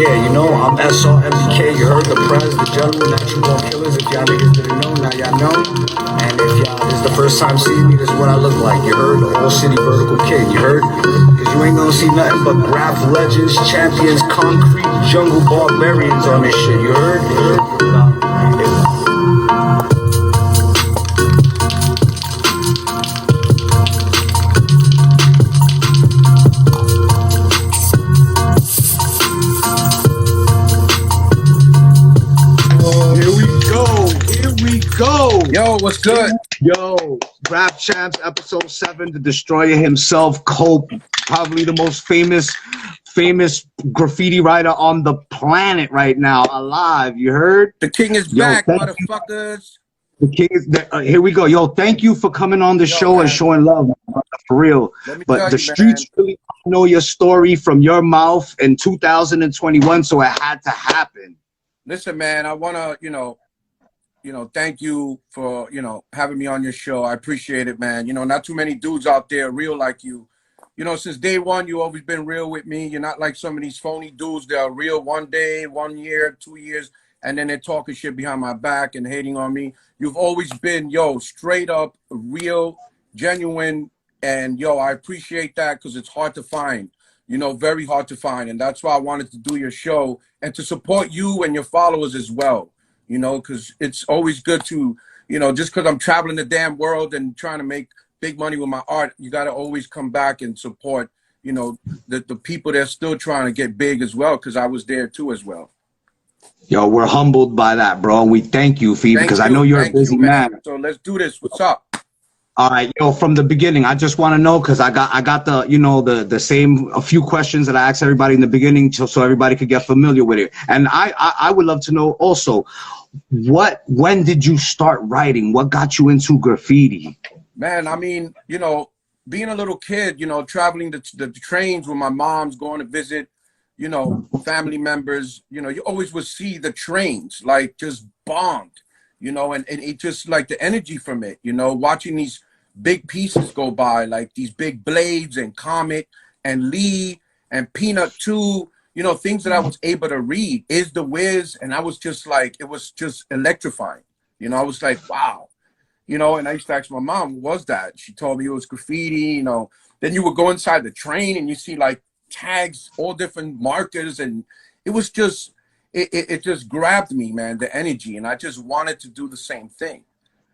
Yeah, you know, I'm SR NBK. You heard the prez, the gentleman, natural born killers. If y'all niggas didn't know, now y'all know. And if y'all, this is the first time seeing me, this is what I look like. You heard the whole city vertical kid. You heard? Because you ain't gonna see nothing but Graff legends, champions, concrete, jungle barbarians on this shit. You heard? You heard? Yo, what's good? Yo, Graff Champs, episode 7, the destroyer himself, Cope, probably the most famous graffiti writer on the planet right now, alive. You heard? The king is back, motherfuckers. The king is here we go. Yo, thank you for coming on the show, man, and showing love, for real. But the streets really know your story from your mouth in 2021, so it had to happen. Listen, man, I want to, thank you for, having me on your show. I appreciate it, man. Not too many dudes out there real like you. Since day one, you always been real with me. You're not like some of these phony dudes that are real one day, 1 year, 2 years, and then they're talking shit behind my back and hating on me. You've always been, straight up, real, genuine, and, I appreciate that because it's hard to find, very hard to find. And that's why I wanted to do your show and to support you and your followers as well. Because it's always good to, just because I'm traveling the damn world and trying to make big money with my art, you got to always come back and support, the people that are still trying to get big as well, because I was there too as well. Yo, we're humbled by that, bro. We thank you, Fee, because I know you're a busy man. So let's do this. What's up? All right, yo, from the beginning, I just want to know, because I got the, the same, a few questions that I asked everybody in the beginning so everybody could get familiar with it. And I would love to know also, when did you start writing? What got you into graffiti? Man, I mean, being a little kid, traveling the trains with my mom's, going to visit, family members, you always would see the trains like just bombed, and it just like the energy from it, watching these big pieces go by, like these big Blades and Comet and Lee and Peanut 2, things that I was able to read, Is the Wiz, and I was just like, it was just electrifying. I was like, wow. And I used to ask my mom, what was that? She told me it was graffiti, Then you would go inside the train and you see like tags, all different markers, and it was just, it just grabbed me, man, the energy, and I just wanted to do the same thing,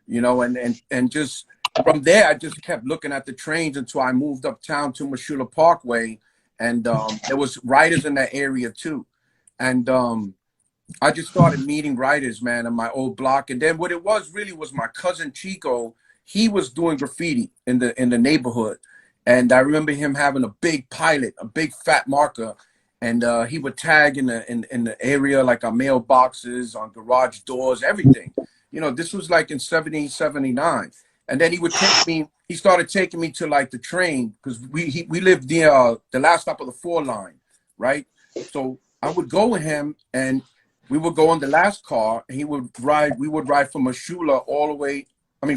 and just from there, I just kept looking at the trains until I moved uptown to Meshulah Parkway, and there was writers in that area too, and I just started meeting writers, man, in my old block. And then what it was really was my cousin Chico. He was doing graffiti in the neighborhood. And I remember him having a big pilot, a big fat marker. And he would tag in the area, like on mailboxes, on garage doors, everything. This was like in 70, 79. And then he would take me, he started taking me to like the train, because we lived near the last stop of the 4 line, right? So I would go with him, and we would go on the last car, and we would ride from Meshulah all the way,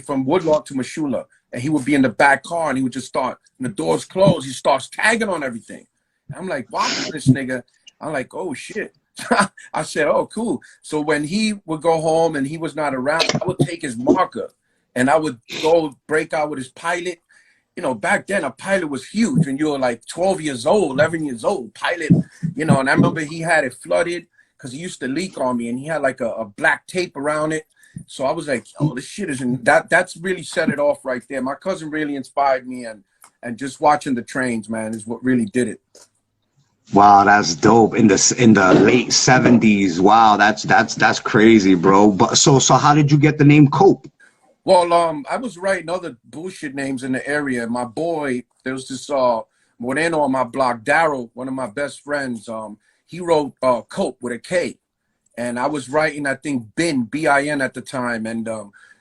from Woodlock to Meshulah, and he would be in the back car, and he would just start, and the doors closed, he starts tagging on everything. And I'm like, wow, this nigga. I'm like, oh shit. I said, oh, cool. So when he would go home and he was not around, I would take his marker, and I would go break out with his pilot. Back then a pilot was huge, and you were like 12 years old, 11 years old, pilot, and I remember he had it flooded, because he used to leak on me, and he had like a black tape around it. So I was like, oh, this shit isn't that's really set it off right there. My cousin really inspired me, and just watching the trains, man, is what really did it. Wow, that's dope. In the late 70s. Wow, that's crazy, bro. But so how did you get the name Cope? Well, I was writing other bullshit names in the area. My boy, there was this Moreno on my block, Daryl, one of my best friends, he wrote Cope with a K. And I was writing, I think, B-I-N at the time. And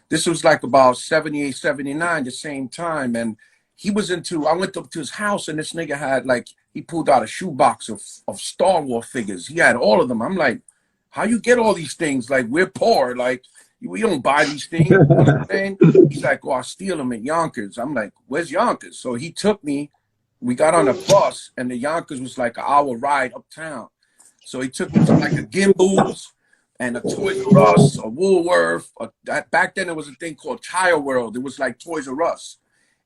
this was like about 78, 79, the same time. And he was I went up to his house, and this nigga had like, he pulled out a shoebox of Star Wars figures. He had all of them. I'm like, how you get all these things? Like, we're poor. Like, we don't buy these things. You know what I'm saying? He's like, oh, I steal them at Yonkers. I'm like, where's Yonkers? So he took me. We got on a bus, and the Yonkers was like an hour ride uptown. So he took me to like a Gimbals and a Toys R Us, a Woolworth. Back then, there was a thing called Child World. It was like Toys R Us.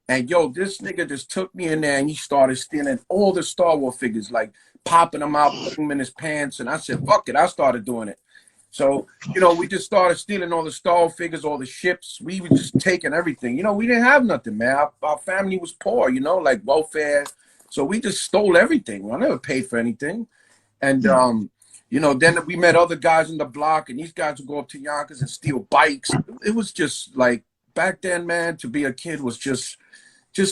And yo, this nigga just took me in there and he started stealing all the Star Wars figures, like popping them out, putting them in his pants. And I said, fuck it. I started doing it. So, you know, we just started stealing all the Star Wars figures, all the ships. We were just taking everything. You know, we didn't have nothing, man. Our family was poor, you know, like welfare. So we just stole everything. I never paid for anything. And, you know, then we met other guys in the block, and these guys would go up to Yonkers and steal bikes. It was just like, back then, man, to be a kid was just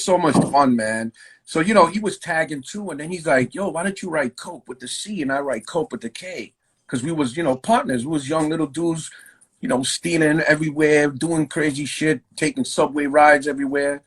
so much fun, man. So, you know, he was tagging too, and then he's like, yo, why don't you write Cope with the C and I write Cope with the K? Because we was, you know, partners. We was young little dudes, you know, stealing everywhere, doing crazy shit, taking subway rides everywhere.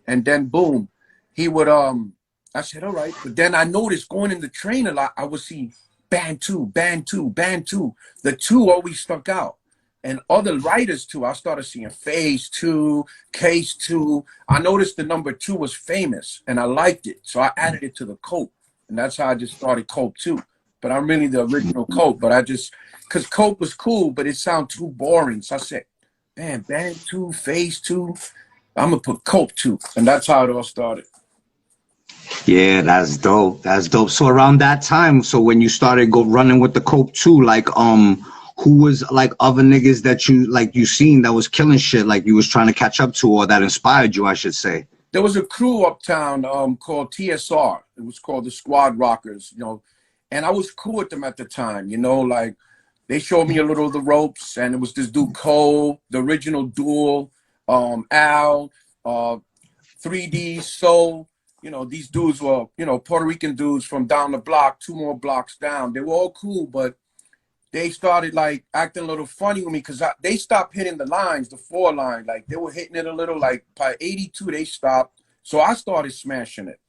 And then boom, he would I said, all right. But then I noticed going in the train a lot, I would see band two, band two, band two. The two always stuck out. And other writers too, I started seeing Phase 2, Case 2. I noticed the number 2 was famous and I liked it. So I added it to the Cope. And that's how I just started Cope 2. But I'm really the original Cope. But I just, because Cope was cool, but it sounded too boring. So I said, man, band 2, Phase 2, I'm going to put Cope 2. And that's how it all started. Yeah, that's dope. That's dope. So around that time, so when you started running with the Cope 2, like, who was like other niggas that you seen that was killing shit, like you was trying to catch up to, or that inspired you, I should say? There was a crew uptown called TSR. It was called the Squad Rockers, you know, and I was cool with them at the time, you know, like they showed me a little of the ropes, and it was this dude Cole, the original Duel, Al, 3D, Soul. You know, these dudes were, you know, Puerto Rican dudes from down the block, 2 more blocks down. They were all cool, but they started like acting a little funny with me because they stopped hitting the lines, the 4 line. Like they were hitting it a little, like by 82, they stopped. So I started smashing it.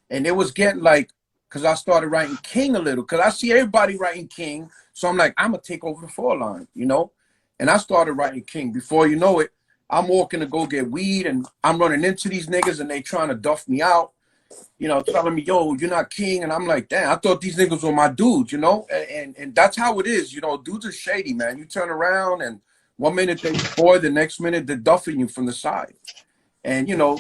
And it was getting like, because I started writing King a little, because I see everybody writing King. So I'm like, I'm going to take over the 4 line, you know? And I started writing King. Before you know it, I'm walking to go get weed and I'm running into these niggas and they trying to duff me out. You know, telling me, yo, you're not King. And I'm like, damn, I thought these niggas were my dudes, you know? And that's how it is. You know, dudes are shady, man. You turn around and 1 minute they boy, the next minute they're duffing you from the side. And, you know,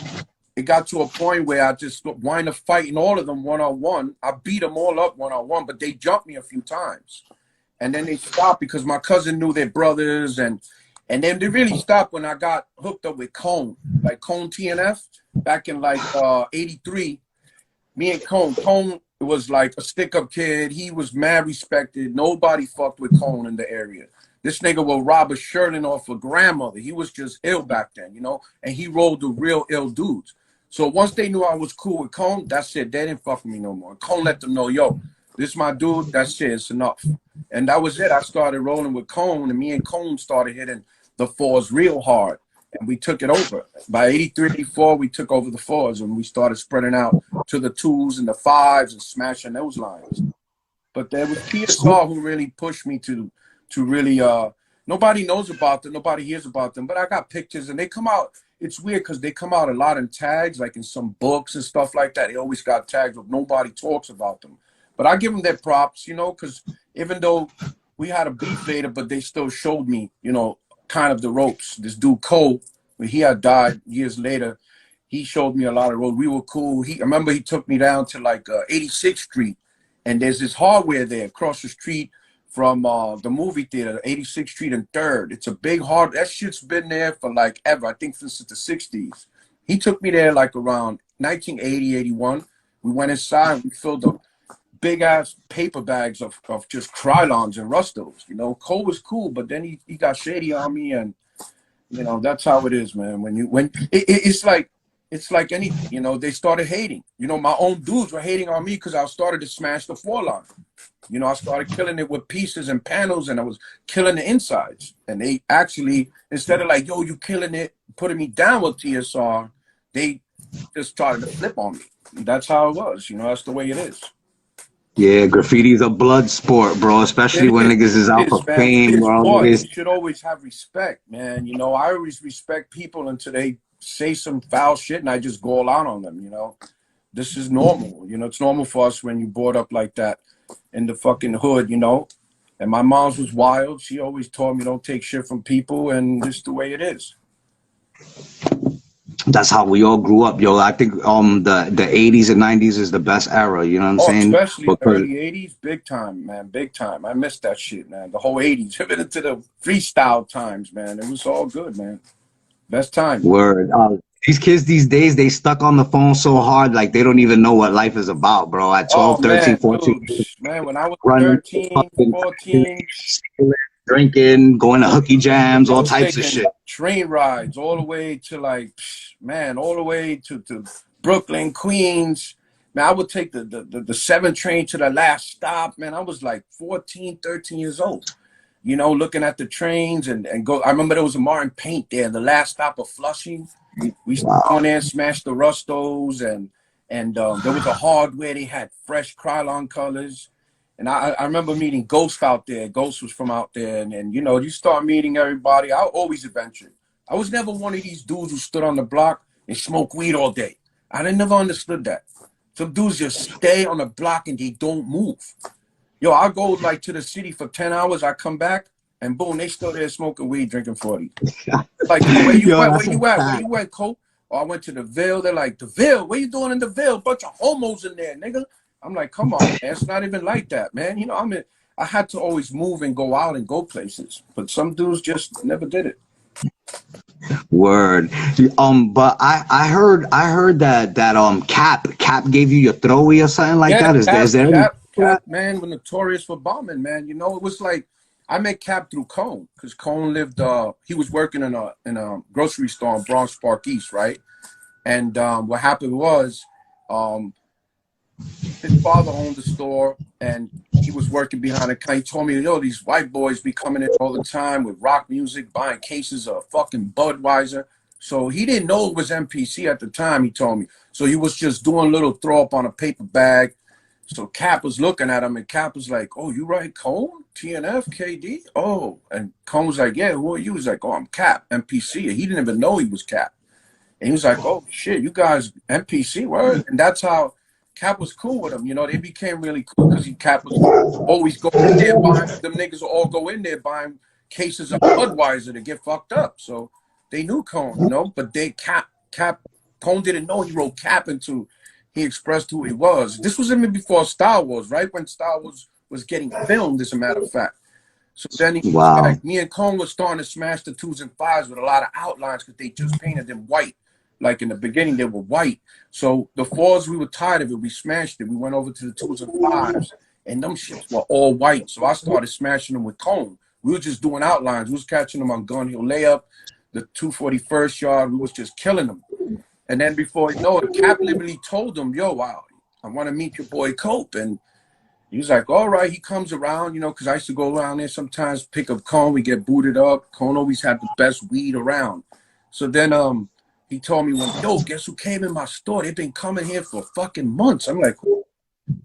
it got to a point where I just wind up fighting all of them one-on-one. I beat them all up one-on-one, but they jumped me a few times. And then they stopped because my cousin knew their brothers. And then they really stopped when I got hooked up with Cone, like Cone TNF back in like 83. Me and Cone was like a stick-up kid. He was mad respected. Nobody fucked with Cone in the area. This nigga will rob a shirting off a grandmother. He was just ill back then, you know? And he rolled the real ill dudes. So once they knew I was cool with Cone, that's it. They didn't fuck with me no more. Cone let them know, yo, this is my dude. That's it. It's enough. And that was it. I started rolling with Cone, and me and Cone started hitting the 4s real hard. And we took it over. By 83, 84, we took over the 4s, and we started spreading out to the 2s and the 5s and smashing those lines. But there was PSR who really pushed me to really, nobody knows about them, nobody hears about them, but I got pictures, and they come out. It's weird because they come out a lot in tags, like in some books and stuff like that. They always got tags, but nobody talks about them. But I give them their props, you know, because even though we had a beef later, but they still showed me, you know, kind of the ropes. This dude Cole, when he had died years later, he showed me a lot of road. We were cool. I remember he took me down to like 86th Street, and there's this hardware there across the street from the movie theater, 86th Street and 3rd. It's a big that shit's been there for like ever. I think since the 60s. He took me there like around 1980, 81. We went inside. We filled up big ass paper bags of just Krylons and Rustos. You know, Cole was cool, but then he got shady on me, and you know that's how it is, man. It's like anything, you know. They started hating. You know, my own dudes were hating on me because I started to smash the 4 line. You know, I started killing it with pieces and panels, and I was killing the insides. And they actually, instead of like, yo, you killing it, putting me down with TSR, they just started to flip on me. That's how it was. You know, that's the way it is. Yeah, graffiti's a blood sport, bro, especially when niggas is out for fame, bro. You should always have respect, man. You know, I always respect people until they say some foul shit and I just go all out on them, you know. This is normal. You know, it's normal for us when you board up like that. in the fucking hood, you know. And my mom's was wild. She always told me don't take shit from people, and this is the way it is. That's how we all grew up, yo. I think the 80s and 90s is the best era, you know what I'm Oh, saying? especially the Because early 80s, big time, man, big time. I missed that shit, man. The whole 80s, even into the freestyle times, man. It was all good, man. Best time. word. These kids these days, they stuck on the phone so hard, like they don't even know what life is about, bro. At Oh, 12, 13, man, 14, dude, man, when I was running, 13, fucking 14, drinking, going to hooky jams, I all was types of taking shit. train rides all the way to like, man, all the way to Brooklyn, Queens. Man, I would take the 7 train to the last stop. Man, I was like 14, 13 years old, you know, looking at the trains and go. I remember there was a Martin Paint there, the last stop of Flushing. We used to go in there and smash the Rustos, and there was a hardware. They had fresh Krylon colors. And I remember meeting Ghost out there. Ghost was from out there. And you know, you start meeting everybody. I always adventured. I was never one of these dudes who stood on the block and smoked weed all day. I never understood that. Some dudes just stay on the block and they don't move. Yo, I go like to the city for 10 hours. I come back and boom, they still there smoking weed, drinking 40. Like, yo, where you Yo, went? that's Where a you at? Where fact. you at, Cole? Oh, I went to the Ville. They're like, the Ville? What you doing in the Ville? Bunch of homos in there, nigga. I'm like, come on, man. It's not even like that, man. You know, I had to always move and go out and go places. But some dudes just never did it. Word. But I heard that Cap gave you your throwy or something like Yeah, that. Is there any Cap, man, was notorious for bombing, man. You know, it was like I met Cap through Cone because Cone lived. He was working in a grocery store in Bronx Park East, right? And what happened was, his father owned the store, and he was working behind a counter. He told me, yo, these white boys be coming in all the time with rock music, buying cases of fucking Budweiser. So he didn't know it was MPC at the time, he told me. So he was just doing a little throw up on a paper bag. So Cap was looking at him, and Cap was like, oh, you write Cone? TNF, KD? Oh. And Cone was like, yeah, who are you? He's like, oh, I'm Cap, MPC. And he didn't even know he was Cap. And he was like, oh, shit, you guys MPC, word? And that's how Cap was cool with him. You know, they became really cool because Cap was always going in there buying, them niggas will all go in there buying cases of Budweiser to get fucked up. So they knew Cone, you know, but Cone didn't know he wrote Cap into, he expressed who he was. This was even before Star Wars, right? When Star Wars was getting filmed, as a matter of fact. So then he was Wow. like, me and Cone was starting to smash the 2s and 5s with a lot of outlines because they just painted them white. Like in the beginning, they were white. So the 4s, we were tired of it. We smashed it. We went over to the 2s and 5s, and them shits were all white. So I started smashing them with Cone. We were just doing outlines. We was catching them on Gun Hill Layup, the 241st yard. We was just killing them. And then before you know it, Cap literally told him, yo, wow, I want to meet your boy Cope. And he was like, all right. He comes around, you know, because I used to go around there sometimes, pick up Cone. We get booted up. Cone always had the best weed around. So then he told me, yo, guess who came in my store? They've been coming here for fucking months. I'm like,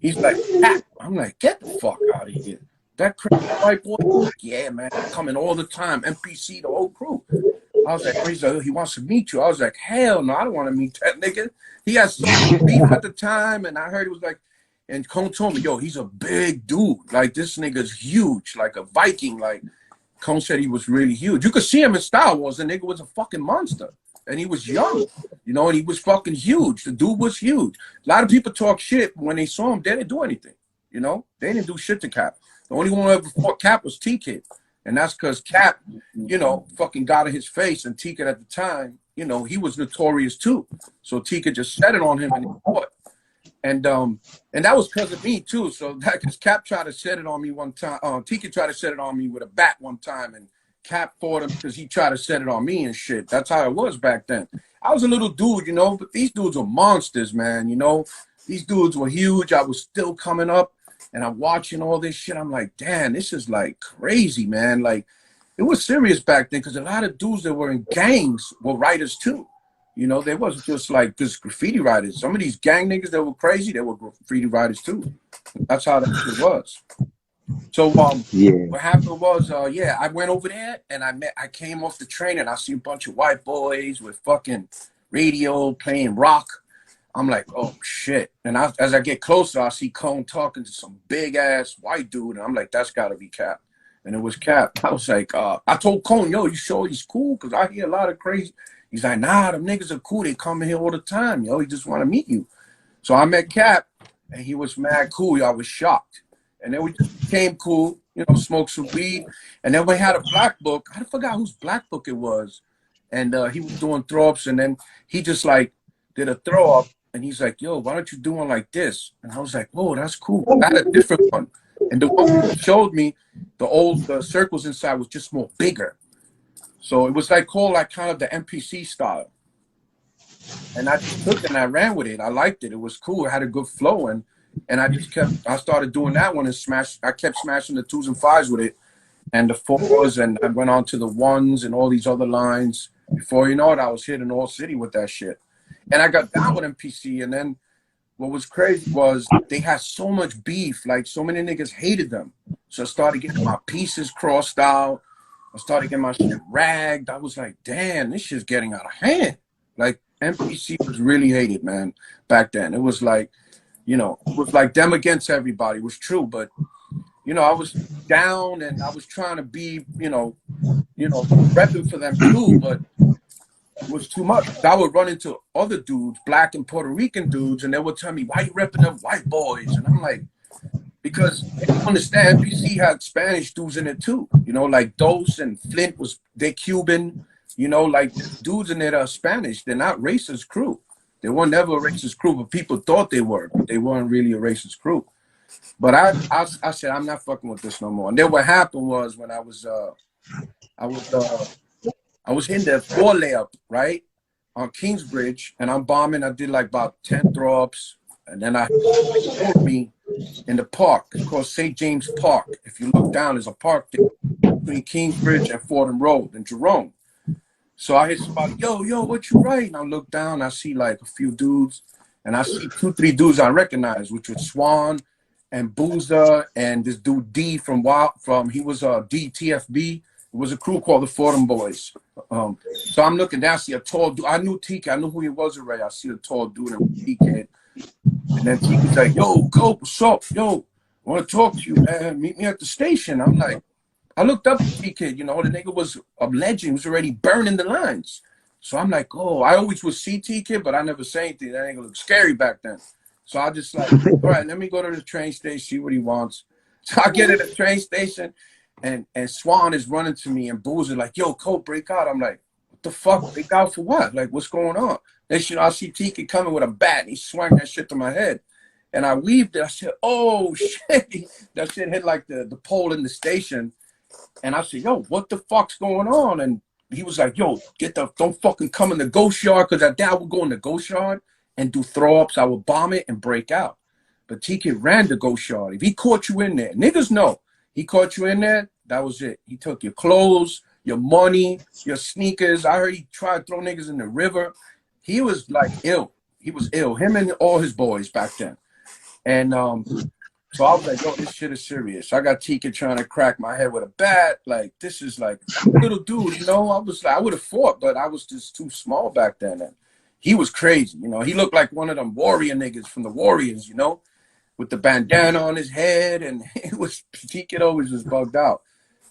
he's like, Cap. I'm like, get the fuck out of here. That crazy white boy? Yeah, man, coming all the time. MPC, the whole crew. I was like, oh, he's like, he wants to meet you. I was like, hell no, I don't want to meet that nigga. He had so much beef at the time, and I heard he was like, and Cone told me, yo, he's a big dude. Like, this nigga's huge, like a Viking. Like, Cone said he was really huge. You could see him in Star Wars. The nigga was a fucking monster. And he was young, you know, and he was fucking huge. The dude was huge. A lot of people talk shit, but when they saw him, they didn't do anything, you know? They didn't do shit to Cap. The only one who ever fought Cap was T-Kid. And that's because Cap, you know, fucking got in his face. And T-Kid at the time, you know, he was notorious too. So T-Kid just set it on him and he fought. And that was because of me too. So that because Cap tried to set it on me one time. T-Kid tried to set it on me with a bat one time, and Cap fought him because he tried to set it on me and shit. That's how it was back then. I was a little dude, you know, but these dudes were monsters, man. You know, these dudes were huge. I was still coming up, and I'm watching all this shit. I'm like, damn, this is like crazy, man. Like, it was serious back then because a lot of dudes that were in gangs were writers too. You know, they wasn't just like just graffiti writers. Some of these gang niggas that were crazy, they were graffiti writers too. That's how that shit was. So what happened was, I went over there and I came off the train and I see a bunch of white boys with fucking radio playing rock. I'm like, oh shit. And as I get closer, I see Cone talking to some big ass white dude. And I'm like, that's gotta be Cap. And it was Cap. I was like, I told Cone, yo, you sure he's cool? Cause I hear a lot of crazy. He's like, nah, them niggas are cool. They come in here all the time, yo. He just want to meet you. So I met Cap and he was mad cool. I was shocked. And then we just became cool, you know, smoked some weed. And then we had a black book. I forgot whose black book it was. And he was doing throw ups. And then he just like did a throw up. And he's like, yo, why don't you do one like this? And I was like, whoa, that's cool. I had a different one. And the one he showed me, the circles inside was just more bigger. So it was like called like kind of the NPC style. And I just took it and I ran with it. I liked it. It was cool. It had a good flow. And I started doing that one and I kept smashing the 2s and 5s with it and the 4s. And I went on to the 1s and all these other lines. Before you know it, I was hitting all city with that shit. And I got down with MPC. And then what was crazy was they had so much beef. Like so many niggas hated them. So I started getting my pieces crossed out. I started getting my shit ragged. I was like, damn, this shit's getting out of hand. Like MPC was really hated, man, back then. It was like, you know, it was like them against everybody. It was true. But, you know, I was down and I was trying to be, you know, repping for them too, but it was too much. I would run into other dudes, black and Puerto Rican dudes, and they would tell me, why you repping them white boys? And I'm like, because they don't understand, NPC had Spanish dudes in it too. You know, like Dose and Flint they're Cuban. You know, like dudes in it are Spanish. They're not racist crew. They weren't never a racist crew, but people thought they were. But they weren't really a racist crew. But I said, I'm not fucking with this no more. And then what happened was when I was hitting the 4 layup, right, on Kingsbridge, and I'm bombing. I did like about 10 throw-ups. And then I told me in the park. It's called St. James Park. If you look down, there's a park there between Kingsbridge and Fordham Road in Jerome. So I hit somebody, yo, what you writing? I look down, I see like a few dudes, and I see 2, 3 dudes I recognize, which was Swan and Boozer and this dude D from he was DTFB. It was a crew called the Fordham Boys. So I'm looking down, I see a tall dude. I knew TK, I knew who he was already. I see a tall dude and TK. And then TK's like, yo, Cope, what's up? Yo, I want to talk to you, man. Meet me at the station. I'm like, I looked up at TK, you know, the nigga was a legend. He was already burning the lines. So I'm like, oh, I always would see TK, but I never say anything. That nigga looked scary back then. So I just like, all right, let me go to the train station, see what he wants. So I get at the train station, and Swan is running to me, and Boozer like, yo, Cope, break out. I'm like, what the fuck? Break out for what? Like, what's going on? Next, you know, I see TK coming with a bat, and he swung that shit to my head. And I weaved it. I said, oh, shit. That shit hit like the pole in the station. And I said, yo, what the fuck's going on? And he was like, yo, don't fucking come in the ghost yard. Because at that I would go in the ghost yard and do throw-ups. I would bomb it and break out. But TK ran the ghost yard. If he caught you in there, niggas know. He caught you in there, that was it. He took your clothes, your money, your sneakers. I heard he tried to throw niggas in the river. He was like ill. He was ill. Him and all his boys back then. And so I was like, yo, this shit is serious. I got TK trying to crack my head with a bat. Like, this is like little dude, you know. I was like, I would have fought, but I was just too small back then. And he was crazy, you know. He looked like one of them warrior niggas from the Warriors, you know, with the bandana on his head. And TK always was bugged out.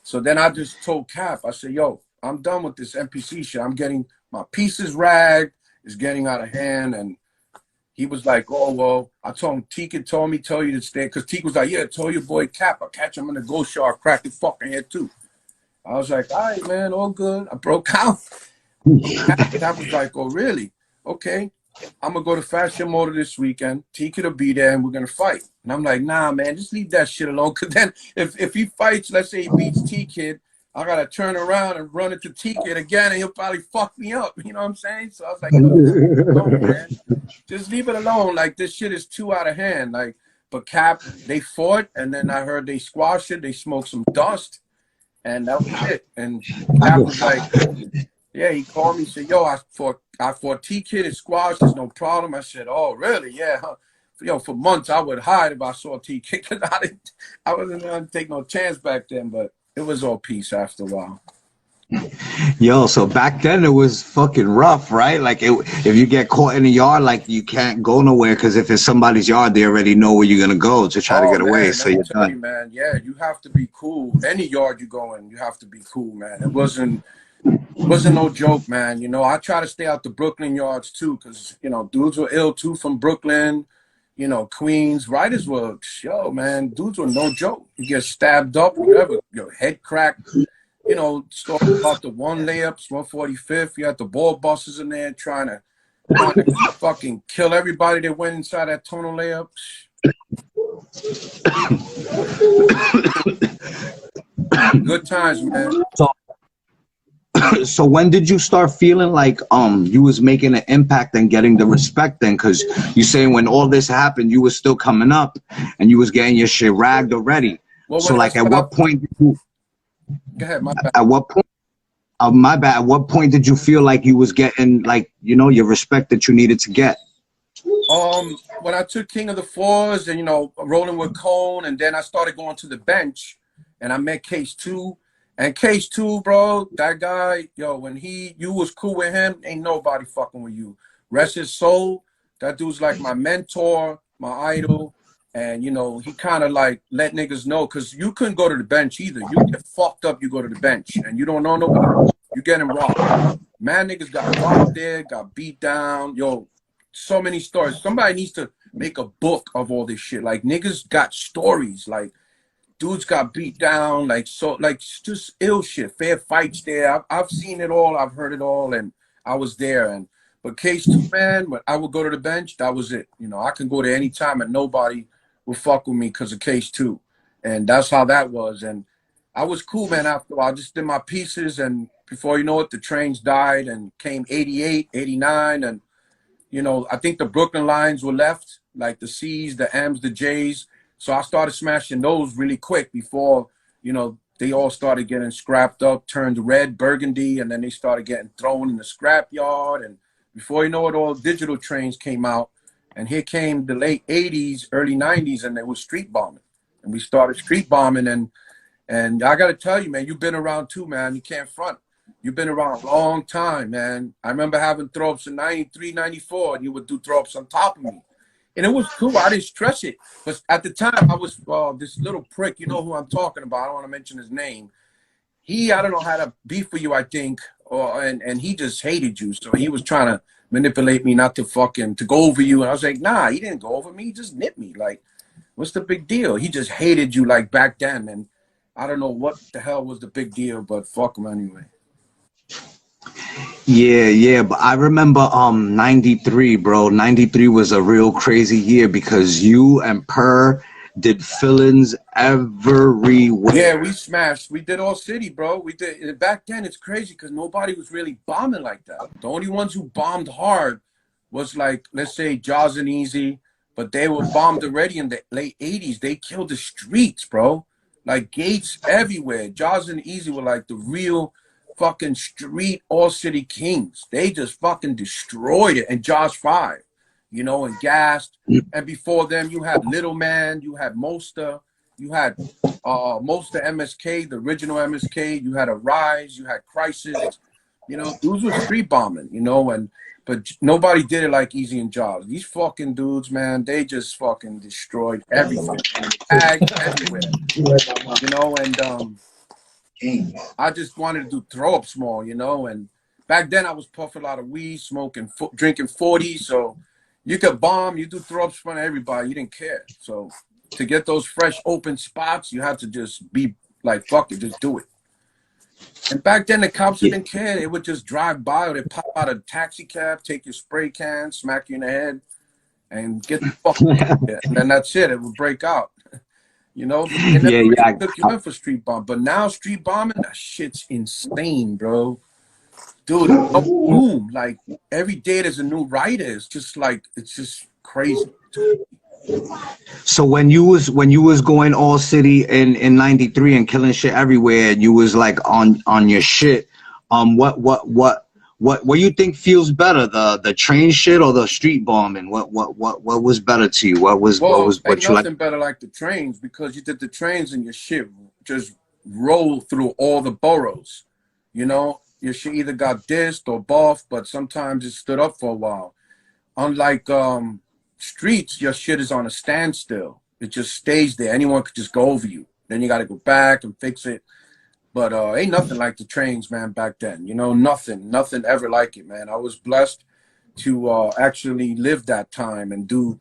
So then I just told Cap, I said, yo, I'm done with this NPC shit. I'm getting my pieces ragged. It's getting out of hand. And he was like, oh, well, I told him, TK told me, tell you to stay. Because TK was like, yeah, tell your boy Cap. I'll catch him in the ghost shark, crack his fucking head too. I was like, all right, man, all good. I broke out. Cap was like, oh, really? Okay. I'm going to go to Fashion Motor this weekend. TK will be there and we're going to fight. And I'm like, nah, man, just leave that shit alone. Because then if he fights, let's say he beats T-Kid, I got to turn around and run into T-Kid again, and he'll probably fuck me up. You know what I'm saying? So I was like, no, man, just leave it alone. Like, this shit is too out of hand. Like, but Cap, they fought, and then I heard they squashed it. They smoked some dust, and that was it. And Cap was like, yeah, he called me, said, yo, I fought T-Kid and squashed. There's no problem. I said, oh, really? Yeah. Huh? Yo, for months, I would hide if I saw T-Kid, because I wasn't going to take no chance back then, but it was all peace after a while. Yo, so back then it was fucking rough, right? Like if you get caught in a yard, like you can't go nowhere because if it's somebody's yard, they already know where you're gonna go to try to Oh get away. man, So let me you're tell you, done. man. Yeah, you have to be cool. Any yard you go in, you have to be cool, man. It wasn't no joke, man. You know, I try to stay out the Brooklyn yards too, because you know, dudes were ill too from Brooklyn. You know, Queens riders were, yo, man, dudes were no joke. You get stabbed up, whatever, your head cracked. You know, start about the one layups, 145th. You had the ball busters in there trying to fucking kill everybody that went inside that tunnel layup. Good times, man. So so when did you start feeling like you was making an impact and getting the respect then? Because you saying when all this happened, you was still coming up and you was getting your shit ragged already. Well, So when I like at what stopped, point did you, go ahead, my bad. at what point my bad, at what point did you feel like you was getting like, you know, your respect that you needed to get? When I took King of the Fours and, you know, rolling with Cone, and then I started going to the bench and I met Case 2. And Case 2, bro, that guy, yo, when you was cool with him, ain't nobody fucking with you. Rest his soul. That dude's like my mentor, my idol. And, you know, he kind of like let niggas know, because you couldn't go to the bench either. You get fucked up, you go to the bench and you don't know nobody. You getting robbed. Man, niggas got robbed there, got beat down. Yo, so many stories. Somebody needs to make a book of all this shit. Like, niggas got stories. Like, dudes got beat down. Like, so, like, just ill shit. Fair fights there. I've seen it all. I've heard it all. And I was there. But Case 2, man, when I would go to the bench, that was it. You know, I can go there anytime and nobody would fuck with me because of Case 2. And that's how that was. And I was cool, man. After a while, I just did my pieces. And before you know it, the trains died and came 88, 89. And you know, I think the Brooklyn lines were left, like the C's, the M's, the J's. So I started smashing those really quick before, you know, they all started getting scrapped up, turned red, burgundy, and then they started getting thrown in the scrap yard. And before you know it, all digital trains came out. And here came the late 80s, early 90s, and they were street bombing. And we started street bombing. And I got to tell you, man, you've been around too, man. You can't front. You've been around a long time, man. I remember having throw-ups in 93, 94, and you would do throw-ups on top of me. And it was cool. I didn't stress it. But at the time, I was this little prick. You know who I'm talking about. I don't want to mention his name. I don't know how to beef with you, I think. And he just hated you. So he was trying to manipulate me not to to go over you. And I was like, nah, he didn't go over me. He just nipped me. Like, what's the big deal? He just hated you like back then. And I don't know what the hell was the big deal, but fuck him anyway. Yeah, but I remember 93, bro. 93 was a real crazy year because you and Per did fill-ins everywhere. Yeah, we smashed. We did all city, bro. We did. Back then, it's crazy because nobody was really bombing like that. The only ones who bombed hard was like, let's say, Jaws and Easy, but they were bombed already in the late 80s. They killed the streets, bro. Like gates everywhere. Jaws and Easy were like the real fucking street all city kings. They just fucking destroyed it. And Josh 5, you know, and Gassed. And before them, you had Little Man, you had Mosta, you had Mosta MSK, the original MSK, you had Arise, you had Crisis. You know, those were street bombing, you know, but nobody did it like Easy and Jaws. These fucking dudes, man, they just fucking destroyed everything. Tagged everywhere. You know, and I just wanted to do throw-ups more, you know, and back then I was puffing a lot of weed, smoking, drinking 40, so you could bomb, you do throw-ups in front of everybody, you didn't care. So to get those fresh open spots, you had to just be like, fuck it, just do it. And back then the cops didn't care. They would just drive by or they'd pop out a taxi cab, take your spray can, smack you in the head, and get the fuck out of there. And then that's it, it would break out. You know, they never really took you in for street bomb. But now street bombing, that shit's insane, bro. Dude, no boom. Like every day there's a new writer. It's just like, it's just crazy. So when you was going all city in 93 and killing shit everywhere, and you was like on your shit, what you think feels better, the train shit or the street bombing? What was better to you? What you like? Nothing better like the trains, because you did the trains and your shit just rolled through all the boroughs. You know, your shit either got dissed or buffed, but sometimes it stood up for a while. Unlike streets, your shit is on a standstill. It just stays there. Anyone could just go over you. Then you got to go back and fix it. But ain't nothing like the trains, man, back then. You know, nothing ever like it, man. I was blessed to actually live that time and do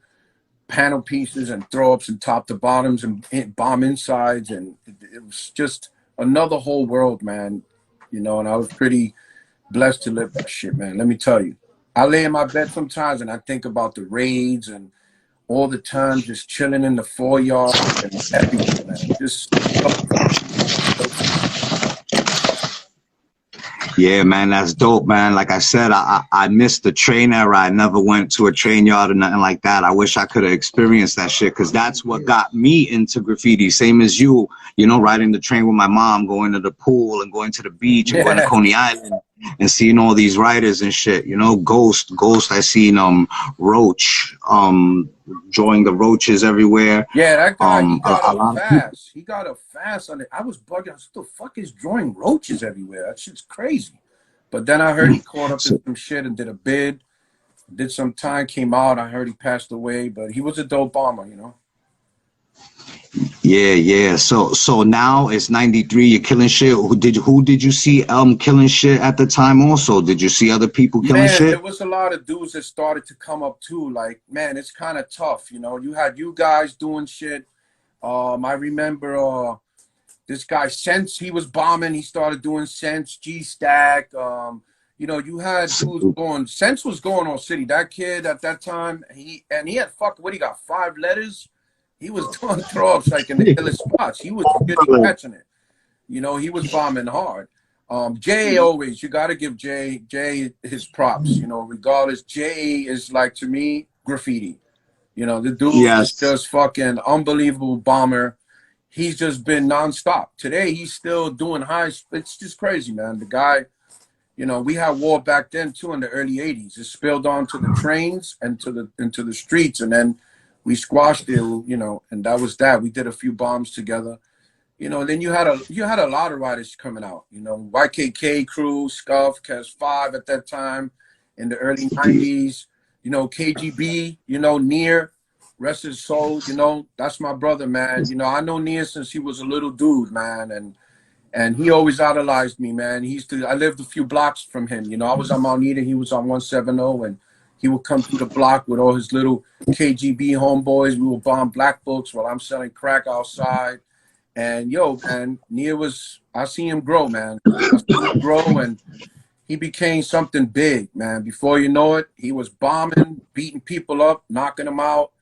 panel pieces and throw ups and top to bottoms and bomb insides. And it was just another whole world, man. You know, and I was pretty blessed to live that shit, man. Let me tell you. I lay in my bed sometimes and I think about the raids and all the time just chilling in the foyer and everything, man. Just Yeah, man, that's dope, man. Like I said, I missed the train era. I never went to a train yard or nothing like that. I wish I could have experienced that shit, because that's what got me into graffiti. Same as you know, riding the train with my mom, going to the pool and going to the beach and going to Coney Island and seeing all these writers and shit. You know, Ghost. I seen Roach, drawing the roaches everywhere. Yeah, that guy, he got a up lot fast. He got up fast on it. I was bugging. I was, what the fuck is drawing roaches everywhere? That shit's crazy. But then I heard he caught up in some shit and did a bid. Did some time, came out. I heard he passed away, but he was a dope bomber, you know? Yeah. So now it's 93. You're killing shit. Who did you see killing shit at the time? Also, did you see other people killing shit? There was a lot of dudes that started to come up too. Like, man, it's kind of tough, you know. You had you guys doing shit. I remember this guy Sense. He was bombing. He started doing Sense, G Stack. You know, you had dudes going. Sense was going all city. That kid at that time, he had what he got 5 letters. He was doing throw-ups like in the illest spots. He was really catching it. You know, he was bombing hard. Jay always, you got to give Jay his props. You know, regardless, Jay is like, to me, graffiti. You know, the dude is just fucking unbelievable bomber. He's just been nonstop. Today, he's still doing high. It's just crazy, man. The guy, you know, we had war back then too in the early '80s. It spilled onto the trains and into the streets, and then we squashed it, you know, and that was that. We did a few bombs together, you know. Then you had a lot of writers coming out, you know, YKK crew, Scuff, Cas 5 at that time, in the early '90s. You know, KGB, you know, Near, rest his soul, you know, that's my brother, man. You know, I know Near since he was a little dude, man, and he always idolized me, man. I lived a few blocks from him, you know. I was on Mount Eden, he was on 170, and he would come through the block with all his little KGB homeboys. We would bomb black books while I'm selling crack outside. And yo, man, I see him grow, man. I see him grow, and he became something big, man. Before you know it, he was bombing, beating people up, knocking them out.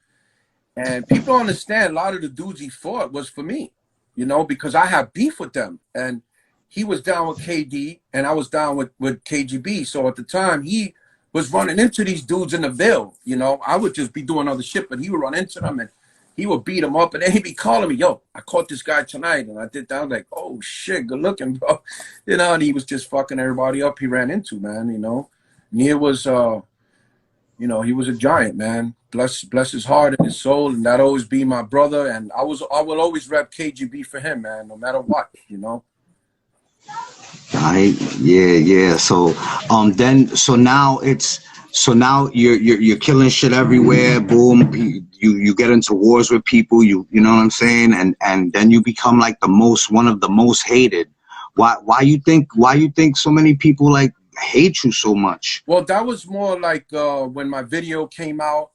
And people don't understand, a lot of the dudes he fought was for me, you know, because I had beef with them. And he was down with KD, and I was down with KGB. So at the time, he was running into these dudes in the Ville, you know. I would just be doing other shit, but he would run into them and he would beat them up, and then he'd be calling me, yo, I caught this guy tonight. And I did that. I was like, oh shit, good looking, bro. You know, and he was just fucking everybody up he ran into, man, you know. Near was you know, he was a giant, man. Bless his heart and his soul, and that'll always be my brother. And I will always rep KGB for him, man, no matter what, you know. Right. Yeah. So now you're killing shit everywhere. Boom. You get into wars with people. You know what I'm saying? And then you become like one of the most hated. Why you think so many people like hate you so much? Well, that was more like when my video came out.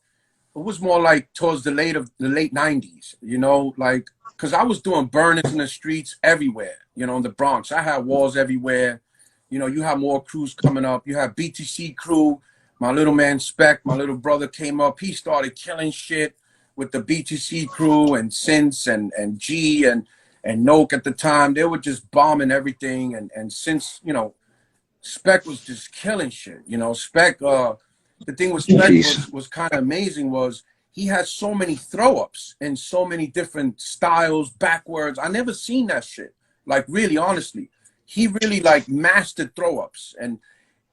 It was more like towards the late 90s, you know, like, because I was doing burnings in the streets everywhere, you know, in the Bronx. I had walls everywhere. You know, you have more crews coming up. You have BTC crew. My little man Spec, my little brother, came up. He started killing shit with the BTC crew and Since and G and Noke at the time. They were just bombing everything. And since, you know, Spec was just killing shit. You know, Spec, the thing with Spec was kind of amazing was he had so many throw-ups and so many different styles, backwards. I never seen that shit. Like, really, honestly. He really, like, mastered throw-ups. And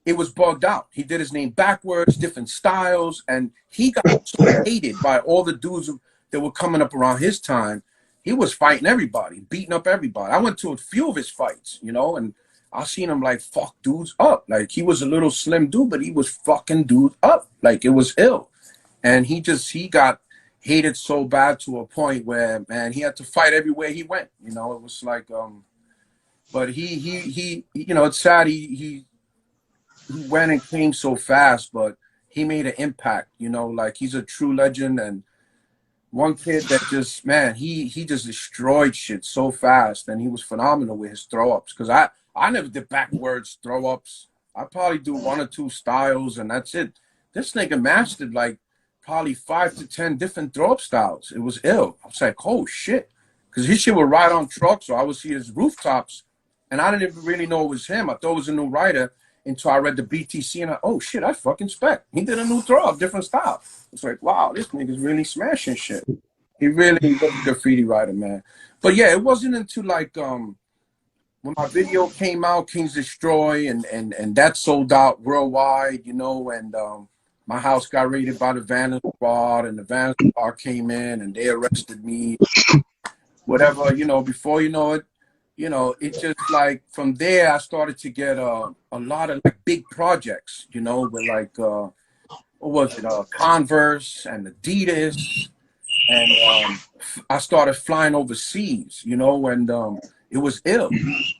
it was bugged out. He did his name backwards, different styles. And he got so hated by all the dudes that were coming up around his time. He was fighting everybody, beating up everybody. I went to a few of his fights, you know, and I seen him like fuck dudes up. Like he was a little slim dude, but he was fucking dudes up. Like it was ill. And he got hated so bad to a point where, man, he had to fight everywhere he went. You know, it was like but he you know, it's sad he went and came so fast, but he made an impact, you know, like he's a true legend. And one kid that just, man, he just destroyed shit so fast, and he was phenomenal with his throw-ups. Because I never did backwards throw-ups. I probably do 1 or 2 styles, and that's it. This nigga mastered like probably 5 to 10 different throw-up styles. It was ill. I was like, oh shit. Because his shit would ride on trucks, so I would see his rooftops, and I didn't even really know it was him. I thought it was a new rider until I read the BTC, and oh shit, I fucking spec. He did a new throw-up, different style. It's like, wow, this nigga's really smashing shit. He really was a graffiti writer, man. But yeah, it wasn't until like when my video came out, Kings Destroy, and that sold out worldwide, you know, and my house got raided by the Vandal Squad, and the Vandal Squad came in and they arrested me. Whatever, you know, before you know it, you know, it just like from there I started to get a lot of like big projects, you know, with like what was it, Converse and Adidas, and I started flying overseas, you know, and it was ill.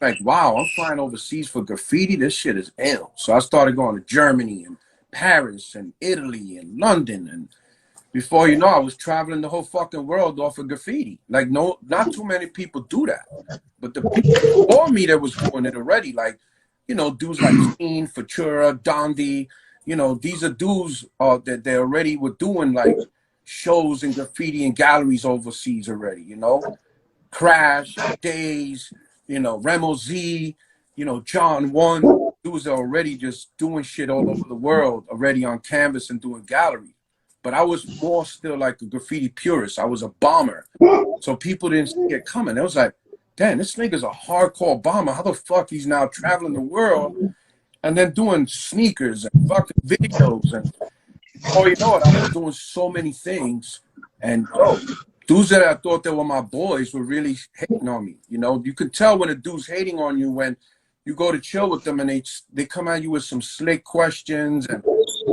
Like, wow, I'm flying overseas for graffiti. This shit is ill. So I started going to Germany and Paris and Italy and London, and before you know, I was traveling the whole fucking world off of graffiti. Like, no, not too many people do that. But the people before me that was doing it already, like, you know, dudes like Steen, Futura, Dondi, you know, these are dudes that they already were doing like shows and graffiti and galleries overseas already, you know. Crash, Days, you know, Remo Z, you know, John One, dudes are already just doing shit all over the world already on canvas and doing gallery. But I was more still like a graffiti purist. I was a bomber. So people didn't see it coming. It was like, damn, this nigga's a hardcore bomber. How the fuck he's now traveling the world and then doing sneakers and fucking videos? And before you know it, I was doing so many things. And dudes that I thought they were my boys were really hating on me. You know, you could tell when a dude's hating on you when you go to chill with them and they come at you with some slick questions, and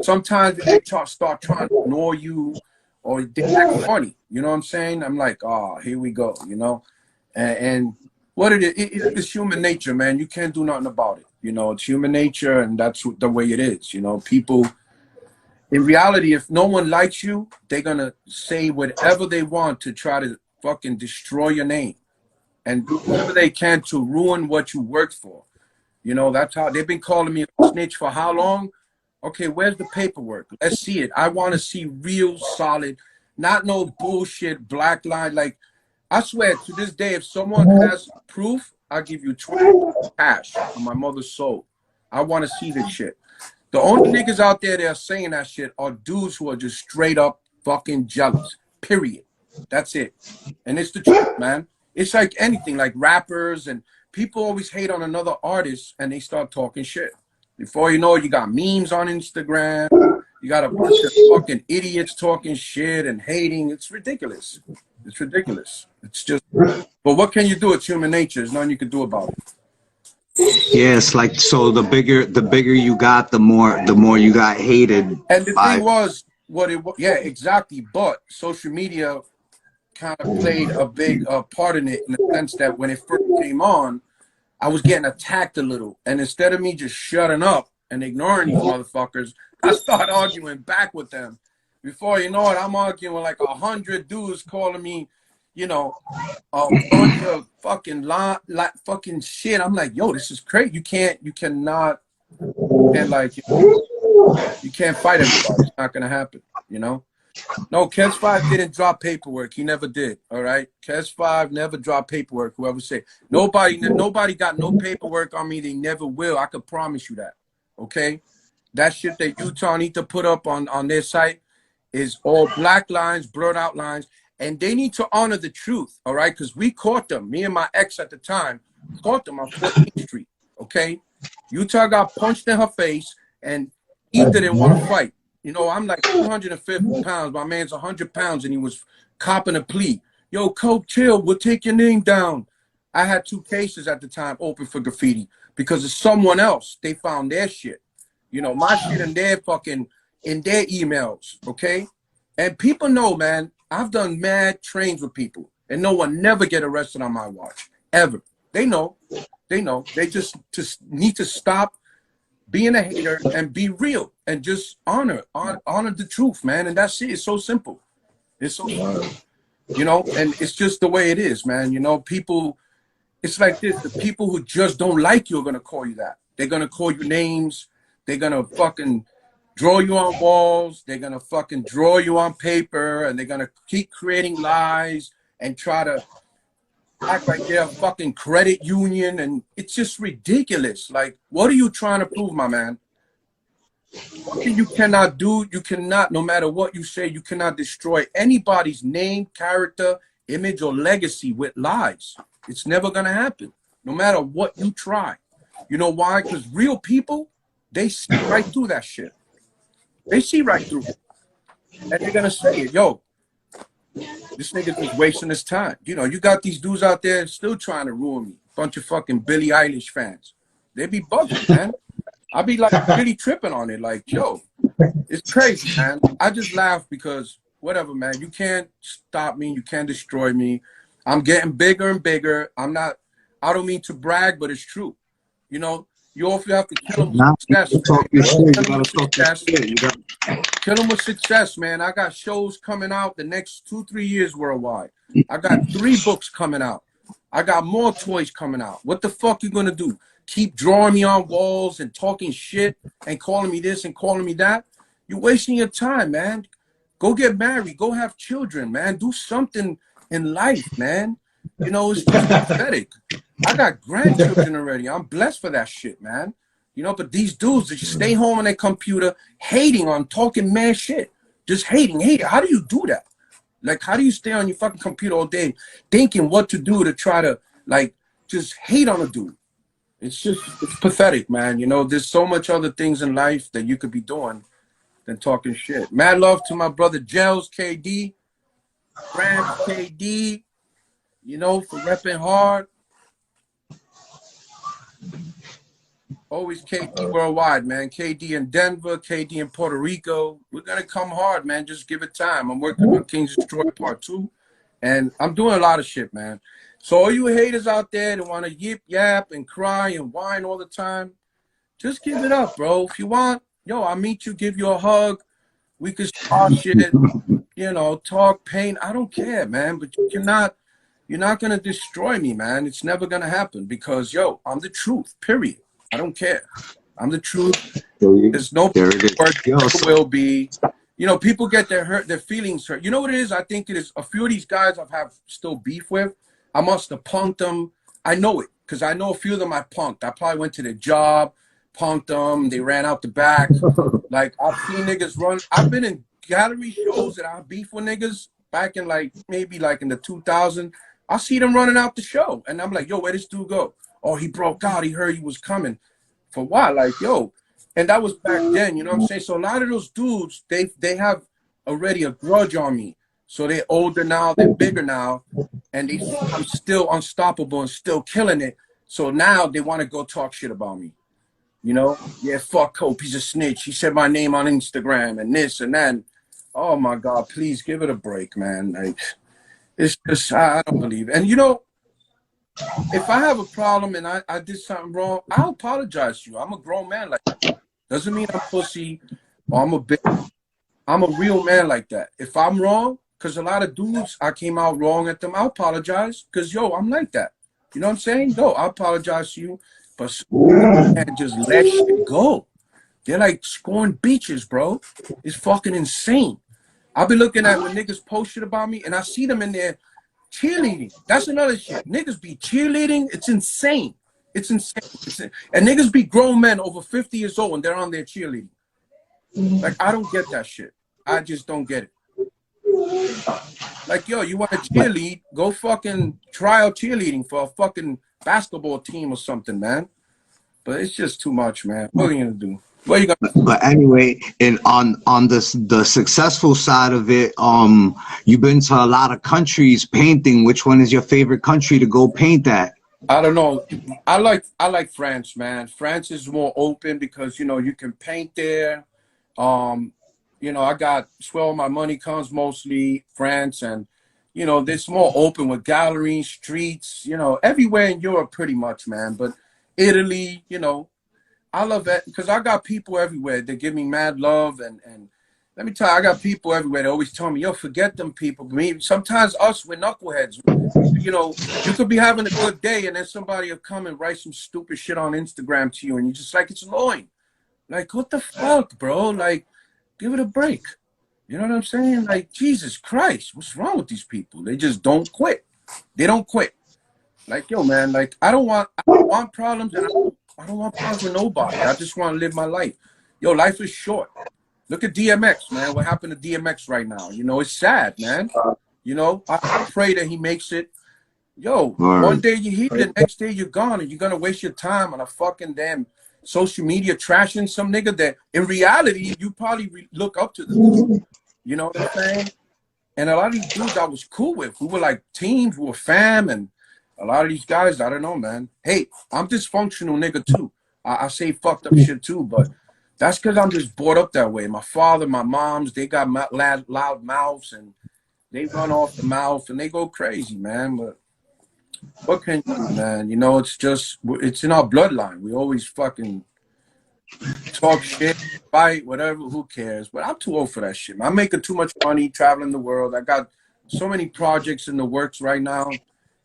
sometimes they start trying to ignore you or they act funny. You know what I'm saying? I'm like, oh, here we go, you know? And what it's human nature, man. You can't do nothing about it. You know, it's human nature, and that's the way it is. You know, people, in reality, if no one likes you, they're going to say whatever they want to try to fucking destroy your name and do whatever they can to ruin what you worked for. You know, that's how they've been calling me a snitch for how long? Okay, where's the paperwork? Let's see it. I want to see real solid, not no bullshit black line. Like, I swear to this day, if someone has proof, I'll give you 20 cash on my mother's soul. I want to see this shit. The only niggas out there that are saying that shit are dudes who are just straight up fucking jealous. Period. That's it. And it's the truth, man. It's like anything, like rappers and people always hate on another artist and they start talking shit. Before you know it, you got memes on Instagram. You got a bunch of fucking idiots talking shit and hating. It's ridiculous. It's ridiculous. It's just, but what can you do? It's human nature. There's nothing you can do about it. Yes, like, so the bigger you got, the more you got hated. And the thing was, what it was, yeah, exactly. But social media kind of played a big part in it, in the sense that when it first came on, I was getting attacked a little. And instead of me just shutting up and ignoring these motherfuckers, I started arguing back with them. Before you know it, I'm arguing with like 100 dudes calling me, you know, a bunch of fucking fucking shit. I'm like, yo, this is crazy. You can't like, you can't fight everybody. It's not gonna happen, you know. No, Kes 5 didn't drop paperwork. He never did. All right, Kes 5 never dropped paperwork. Whoever say nobody got no paperwork on me. They never will. I could promise you that. Okay, that shit that Utah need to put up on their site is all black lines, blurred out lines. And they need to honor the truth, all right? Because we caught them. Me and my ex at the time caught them on 14th Street, okay? Utah got punched in her face, and Ether didn't want to fight. You know, I'm like 250 pounds. My man's 100 pounds, and he was copping a plea. Yo, Coke, chill. We'll take your name down. I had 2 cases at the time open for graffiti because of someone else. They found their shit. You know, my shit in their emails, okay? And people know, man, I've done mad trains with people, and no one never get arrested on my watch, ever. They know. They know. They just need to stop being a hater and be real and just honor the truth, man. And that's it. It's so simple. It's so simple. You know, and it's just the way it is, man. You know, people, it's like this. The people who just don't like you are going to call you that. They're going to call you names. They're going to fucking draw you on walls. They're going to fucking draw you on paper. And they're going to keep creating lies and try to act like they're a fucking credit union. And it's just ridiculous. Like, what are you trying to prove, my man? One thing you cannot do, you cannot, no matter what you say, you cannot destroy anybody's name, character, image, or legacy with lies. It's never going to happen, no matter what you try. You know why? Because real people, they see right through that shit. They see right through it. And they're going to say it, yo, this nigga just wasting his time. You know, you got these dudes out there still trying to ruin me. Bunch of fucking Billie Eilish fans. They be bugging, man. I be like really tripping on it. Like, yo, it's crazy, man. I just laugh because whatever, man. You can't stop me. You can't destroy me. I'm getting bigger and bigger. I don't mean to brag, but it's true. You know, you also have to kill them with success. Kill them with success, man. I got shows coming out the next 2-3 years worldwide. I got 3 books coming out. I got more toys coming out. What the fuck you gonna do? Keep drawing me on walls and talking shit and calling me this and calling me that? You're wasting your time, man. Go get married. Go have children, man. Do something in life, man. You know, it's just pathetic. I got grandchildren already. I'm blessed for that shit, man. You know, but these dudes, they just stay home on their computer, hating on talking mad shit. Just hating. How do you do that? Like, how do you stay on your fucking computer all day thinking what to do to try to, like, just hate on a dude? It's pathetic, man. You know, there's so much other things in life that you could be doing than talking shit. Mad love to my brother Gels, KD, Graff KD, you know, for repping hard. Always KD worldwide, man. KD in Denver, KD in Puerto Rico. We're going to come hard, man. Just give it time. I'm working on King's Destroy Part 2. And I'm doing a lot of shit, man. So all you haters out there that want to yip, yap, and cry and whine all the time, just give it up, bro. If you want, yo, I'll meet you, give you a hug. We could talk shit, you know, talk pain. I don't care, man. But you're not going to destroy me, man. It's never going to happen because, yo, I'm the truth, period. I don't care. I'm the truth. There's no will be. You know, people get their feelings hurt. You know what it is? I think it is a few of these guys I've have still beef with. I must have punked them. I know it because I know a few of them I punked. I probably went to their job, punked them. They ran out the back. Like, I've seen niggas run. I've been in gallery shows that I beef with niggas back in maybe in the 2000s. I see them running out the show. And I'm like, yo, where this dude go? Oh, he broke out. He heard he was coming. For what? Like, yo. And that was back then, you know what I'm saying? So a lot of those dudes, they have already a grudge on me. So they're older now, they're bigger now, and I'm still unstoppable and still killing it. So now they want to go talk shit about me. You know? Yeah, fuck Hope, he's a snitch. He said my name on Instagram and this and that. Oh my God, please give it a break, man. Like, it's just, I don't believe it. And you know, if I have a problem and I did something wrong, I'll apologize to you. I'm a grown man like that. Doesn't mean I'm pussy or I'm a bitch. I'm a real man like that. If I'm wrong, because a lot of dudes, I came out wrong at them, I'll apologize. Because, yo, I'm like that. You know what I'm saying? No, I apologize to you. But and just let shit go. They're like scoring beaches, bro. It's fucking insane. I'll be looking at when niggas post shit about me, and I see them in there cheerleading. That's another shit. Niggas be cheerleading. It's insane. It's insane. And niggas be grown men over 50 years old, and they're on there cheerleading. Like, I don't get that shit. I just don't get it. Like, yo, you want to cheerlead? Go fucking try out cheerleading for a fucking basketball team or something, man. But it's just too much, man. What are you gonna do? What are you gonna? But anyway, and on the successful side of it, you've been to a lot of countries painting. Which one is your favorite country to go paint at? I don't know. I like France, man. France is more open because you know you can paint there. Um, I got it's where all my money comes mostly France, and this more open with galleries, streets. Everywhere in Europe, pretty much, man. But Italy, I love that because I got people everywhere. They give me mad love, and let me tell you, I got people everywhere. They always tell me, "Yo, forget them people." Me, sometimes us, we're knuckleheads. You could be having a good day, and then somebody will come and write some stupid shit on Instagram to you, and you're just like, it's annoying. Like, what the fuck, bro? Like, give it a break. You know what I'm saying? Like, Jesus Christ, what's wrong with these people? They just don't quit. They don't quit. Like, yo, man, like, I don't want problems, and I don't want problems with nobody. I just want to live my life. Yo, life is short. Look at DMX, man. What happened to DMX right now? It's sad, man. I pray that he makes it. Yo, one day you're here, the next day you're gone, and you're gonna waste your time on a fucking damn social media trashing some nigga that in reality you probably look up to them. You know what I'm saying? And a lot of these dudes I was cool with, we were like teams, we were fam, and a lot of these guys, I don't know, man. Hey, I'm dysfunctional nigga too. I say fucked up shit too, but that's because I'm just brought up that way. My father, my mom's, they got loud mouths, and they run off the mouth, and they go crazy, man. But what can you do, man? It's in our bloodline. We always fucking talk shit, fight, whatever. Who cares? But I'm too old for that shit, man. I'm making too much money traveling the world. I got so many projects in the works right now.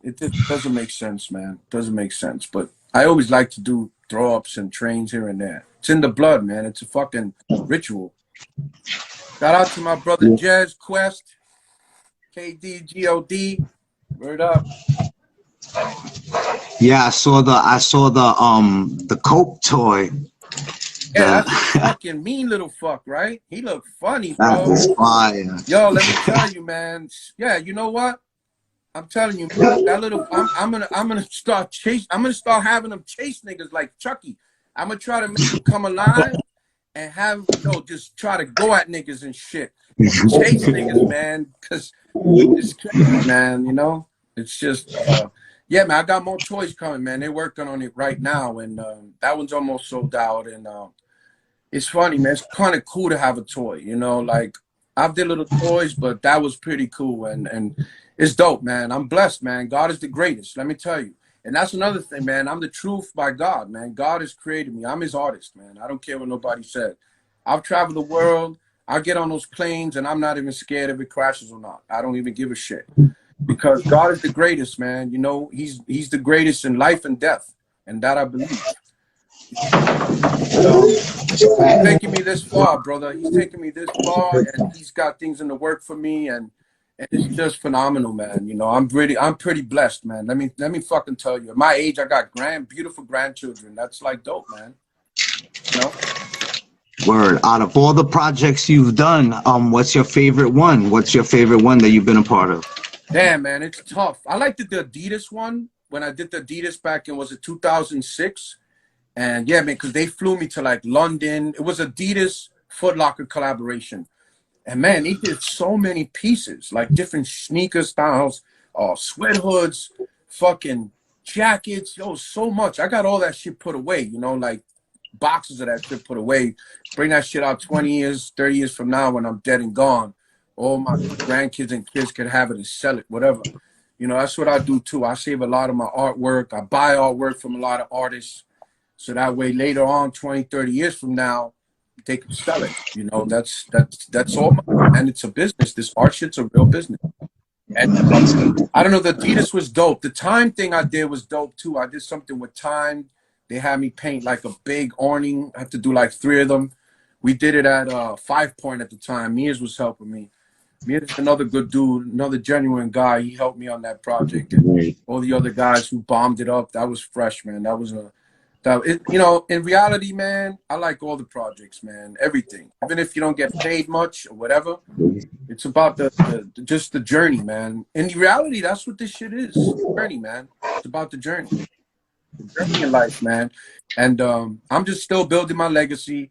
It just doesn't make sense, man. Doesn't make sense. But I always like to do throw ups and trains here and there. It's in the blood, man. It's a fucking ritual. Shout out to my brother Jez Quest, KDGOD. Word up. Yeah, I saw the Coke toy. Yeah, that's a fucking mean little fuck, right? He looked funny, bro. That was fire. Yo, let me tell you, man. Yeah, you know what? I'm telling you, man, that little I'm gonna start having them chase niggas like Chucky. I'm gonna try to make them come alive and have just try to go at niggas and shit. Chase niggas, man, because it's crazy, man, It's just yeah, man, I got more toys coming, man. They're working on it right now, and that one's almost sold out. And it's funny, man. It's kind of cool to have a toy, Like I've did little toys, but that was pretty cool, and it's dope, man. I'm blessed, man. God is the greatest. Let me tell you. And that's another thing, man. I'm the truth by God, man. God has created me. I'm His artist, man. I don't care what nobody said. I've traveled the world. I get on those planes, and I'm not even scared if it crashes or not. I don't even give a shit. Because God is the greatest, man. He's the greatest in life and death, and that I believe. He's taking me this far, brother. He's taking me this far, and He's got things in the work for me, and it's just phenomenal, man. I'm pretty blessed, man. Let me fucking tell you. At my age, I got beautiful grandchildren. That's like dope, man. Word. Out of all the projects you've done, what's your favorite one? What's your favorite one that you've been a part of? Damn, man, it's tough. I liked the Adidas one when I did the Adidas back in, was it 2006? And yeah, man, because they flew me to like London. It was Adidas Foot Locker collaboration. And man, they did so many pieces, like different sneaker styles, sweat hoods, fucking jackets, so much. I got all that shit put away, like boxes of that shit put away. Bring that shit out 20 years, 30 years from now when I'm dead and gone. All my grandkids and kids can have it and sell it, whatever. That's what I do too. I save a lot of my artwork. I buy artwork from a lot of artists. So that way later on, 20, 30 years from now, they can sell it. That's all. And it's a business. This art shit's a real business. And I don't know, the Adidas was dope. The Time thing I did was dope too. I did something with Time. They had me paint like a big awning. I had to do like 3 of them. We did it at 5 Point at the time. Mia's was helping me. Mia's another good dude, another genuine guy. He helped me on that project. And all the other guys who bombed it up, that was fresh, man. In reality, man, I like all the projects, man. Everything. Even if you don't get paid much or whatever, it's about just the journey, man. In reality, that's what this shit is. The journey, man. It's about the journey. The journey in life, man. And I'm just still building my legacy.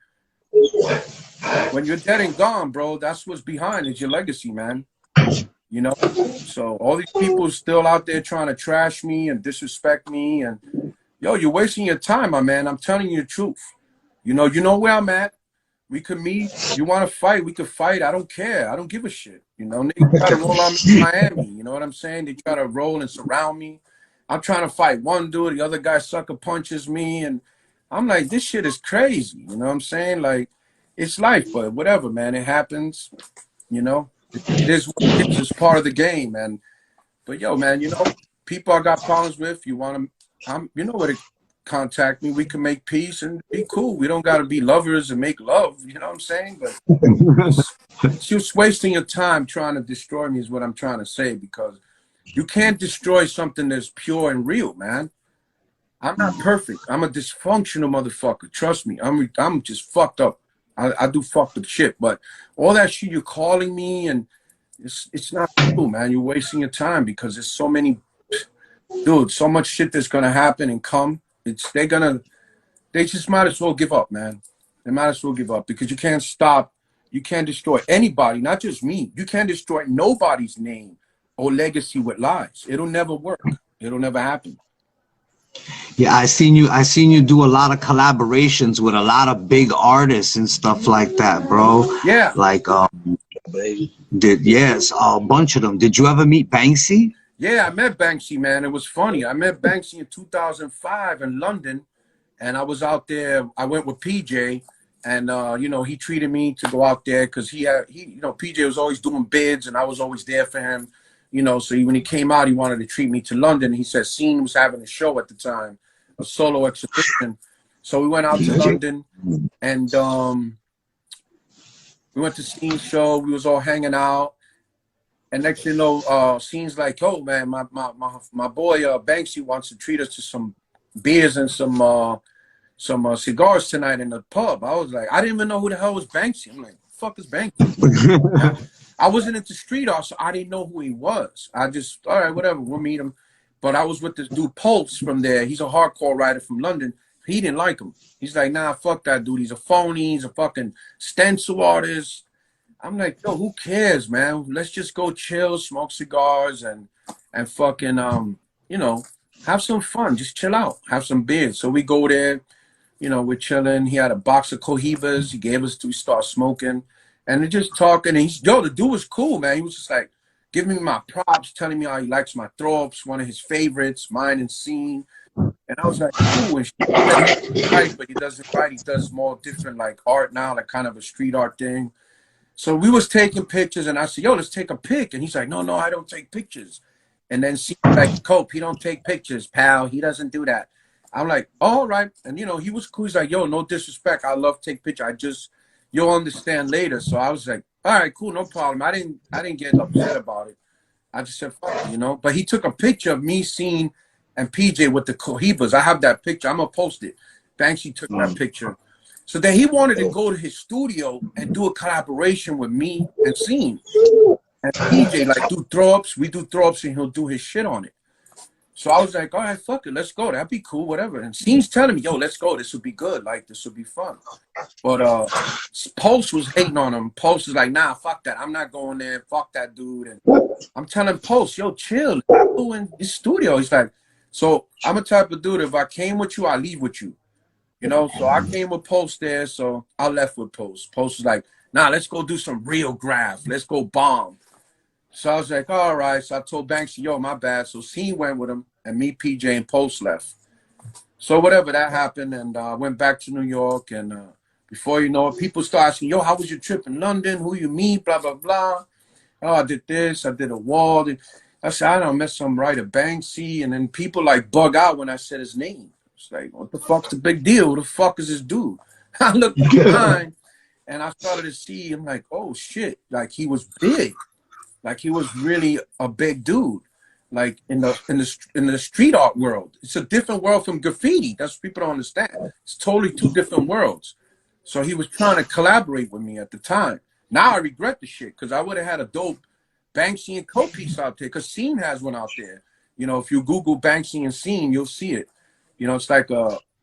When you're dead and gone, bro, that's what's behind is your legacy, man. you know. So all these people still out there trying to trash me and disrespect me, and yo, you're wasting your time, my man. I'm telling you the truth. You know where I'm at. We could meet. You want to fight? We could fight. I don't care. I don't give a shit. You know, they try to roll on me in Miami. You know what I'm saying? They try to roll and surround me. I'm trying to fight one dude. The other guy sucker punches me, and I'm like, this shit is crazy. You know what I'm saying? Like, it's life, but whatever, man. It happens. You know, it is what it is. It's part of the game, man. But yo, man, you know, people I got problems with. You want to, you know where to contact me. We can make peace and be cool. We don't got to be lovers and make love. You know what I'm saying? But it's just wasting your time trying to destroy me is what I'm trying to say, because you can't destroy something that's pure and real, man. I'm not perfect. I'm a dysfunctional motherfucker. Trust me. I'm just fucked up. I do fucked up shit. But all that shit you're calling me, and it's not true, man. You're wasting your time, because there's so many, dude, so much shit that's gonna happen and come. They just might as well give up, man. They might as well give up, because you can't stop. You can't destroy anybody, not just me. You can't destroy nobody's name or legacy with lies. It'll never work. It'll never happen. Yeah, I seen you do a lot of collaborations with a lot of big artists and stuff like that, bro. Yeah. Like a bunch of them. Did you ever meet Banksy? Yeah, I met Banksy, man. It was funny. I met Banksy in 2005 in London, and I was out there. I went with PJ, and you know, he treated me to go out there because you know, PJ was always doing bids, and I was always there for him. You know, so when he came out, he wanted to treat me to London. He said Scene was having a show at the time, a solo exhibition. So we went out to London, and we went to Scene's show. We was all hanging out. And next thing you know, Scene's like, "Oh man, my boy Banksy wants to treat us to some beers and some cigars tonight in the pub." I was like, I didn't even know who the hell was Banksy. I'm like, "Fuck is Banksy?" I wasn't into street art, so I didn't know who he was. I just, all right, whatever, we'll meet him. But I was with this dude Pulse from there. He's a hardcore writer from London. He didn't like him. He's like, "Nah, fuck that dude. He's a phony. He's a fucking stencil artist." I'm like, "Yo, who cares, man? Let's just go chill, smoke cigars, and fucking you know, have some fun. Just chill out, have some beers." So we go there, you know, we're chilling. He had a box of Cohibas. He gave us to start smoking, and they're just talking. And the dude was cool, man. He was just like giving me my props, telling me how he likes my throw-ups, one of his favorites, mine and Scene. And I was like, cool. And he writes, but he doesn't write. He does more different like art now, like kind of a street art thing. So we was taking pictures, and I said, "Yo, let's take a pic." And he's like, "No, I don't take pictures." And then Scene's like, "Cope, he don't take pictures, pal. He doesn't do that." I'm like, "All right." And you know, he was cool. He's like, "Yo, no disrespect. I love to take pictures. You'll understand later." So I was like, "All right, cool, no problem." I didn't get upset about it. I just said, "Fuck it," you know. But he took a picture of me, Scene, and PJ with the Cohibas. I have that picture. I'm gonna post it. Banksy took that picture. So then he wanted to go to his studio and do a collaboration with me and Scene. And PJ, like, do throw-ups. We do throw-ups, and he'll do his shit on it. So I was like, all right, fuck it, let's go. That'd be cool, whatever. And Scene's telling me, "Yo, let's go. This would be good. Like, this would be fun." But Pulse was hating on him. Pulse was like, "Nah, fuck that. I'm not going there. Fuck that dude." And I'm telling Pulse, "Yo, chill. Go in his studio." He's like, so I'm a type of dude, if I came with you, I leave with you. You know, so I came with Post there, so I left with Post. Post was like, "Nah, let's go do some real Graff. Let's go bomb." So I was like, all right. So I told Banksy, "Yo, my bad." So Scene went with him, and me, PJ, and Post left. So whatever, that happened, and I went back to New York, and before you know it, people start asking, "Yo, how was your trip in London? Who you meet? Blah, blah, blah." "Oh, I did this. I did a wall." I said, "I don't met some writer, Banksy." And then people like bug out when I said his name. It's like, what the fuck's the big deal? Who the fuck is this dude? I looked behind, and I started to see him like, oh shit, like he was big, like he was really a big dude, like in the street art world. It's a different world from graffiti. That's what people don't understand. It's totally two different worlds. So he was trying to collaborate with me at the time. Now I regret the shit, because I would have had a dope Banksy and Co piece out there, because Scene has one out there. You know, if you Google Banksy and Scene, you'll see it. You know, it's like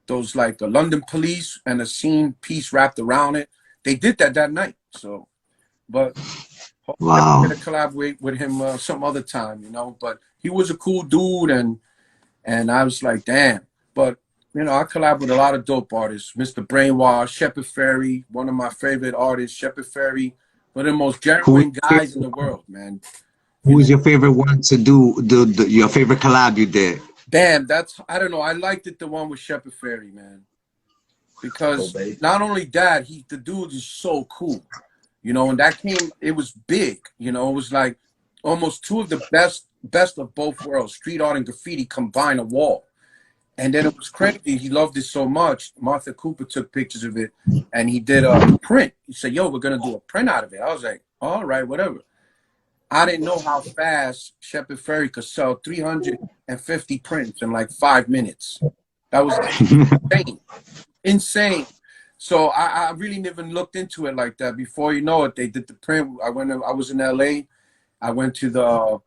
those like the London Police and a Scene piece wrapped around it. They did that night. So, but Hopefully I Wow. get to collaborate with him some other time, you know. But he was a cool dude, and I was like, damn. But you know, I collab with a lot of dope artists. Mr. Brainwash, Shepard Fairey, one of my favorite artists. Shepard Fairey, one of the most Who is genuine guys in the world, man. You who is know, your favorite one to do your favorite collab you did? damn, that's I don't know. I liked it the one with Shepard Fairey, man, because not only that, the dude is so cool. You know, and that came, it was big, you know, it was like almost two of the best of both worlds, street art and graffiti combined a wall. And then it was crazy. He loved it so much. Martha Cooper took pictures of it and he did a print. He said, yo, we're going to do a print out of it. I was like, all right, whatever. I didn't know how fast Shepard Fairey could sell 350 prints in like 5 minutes. That was insane. Insane. So I really never looked into it like that. Before you know it, they did the print. I was in LA. I went to a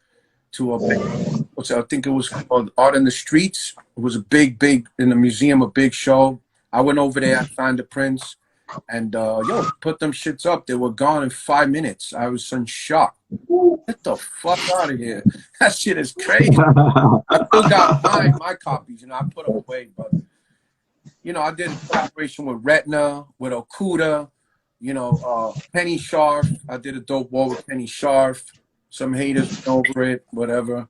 I think it was called Art in the Streets. It was a big in the museum, a big show. I went over there, I signed the prints, and yo, put them shits up. They were gone in 5 minutes. I was in shock. Get the fuck out of here. That shit is crazy. I still got my copies, you know, I put them away, but you know, I did a collaboration with Retina, with Okuda, you know, Penny Sharf. I did a dope wall with Penny Sharf. Some haters went over it, whatever.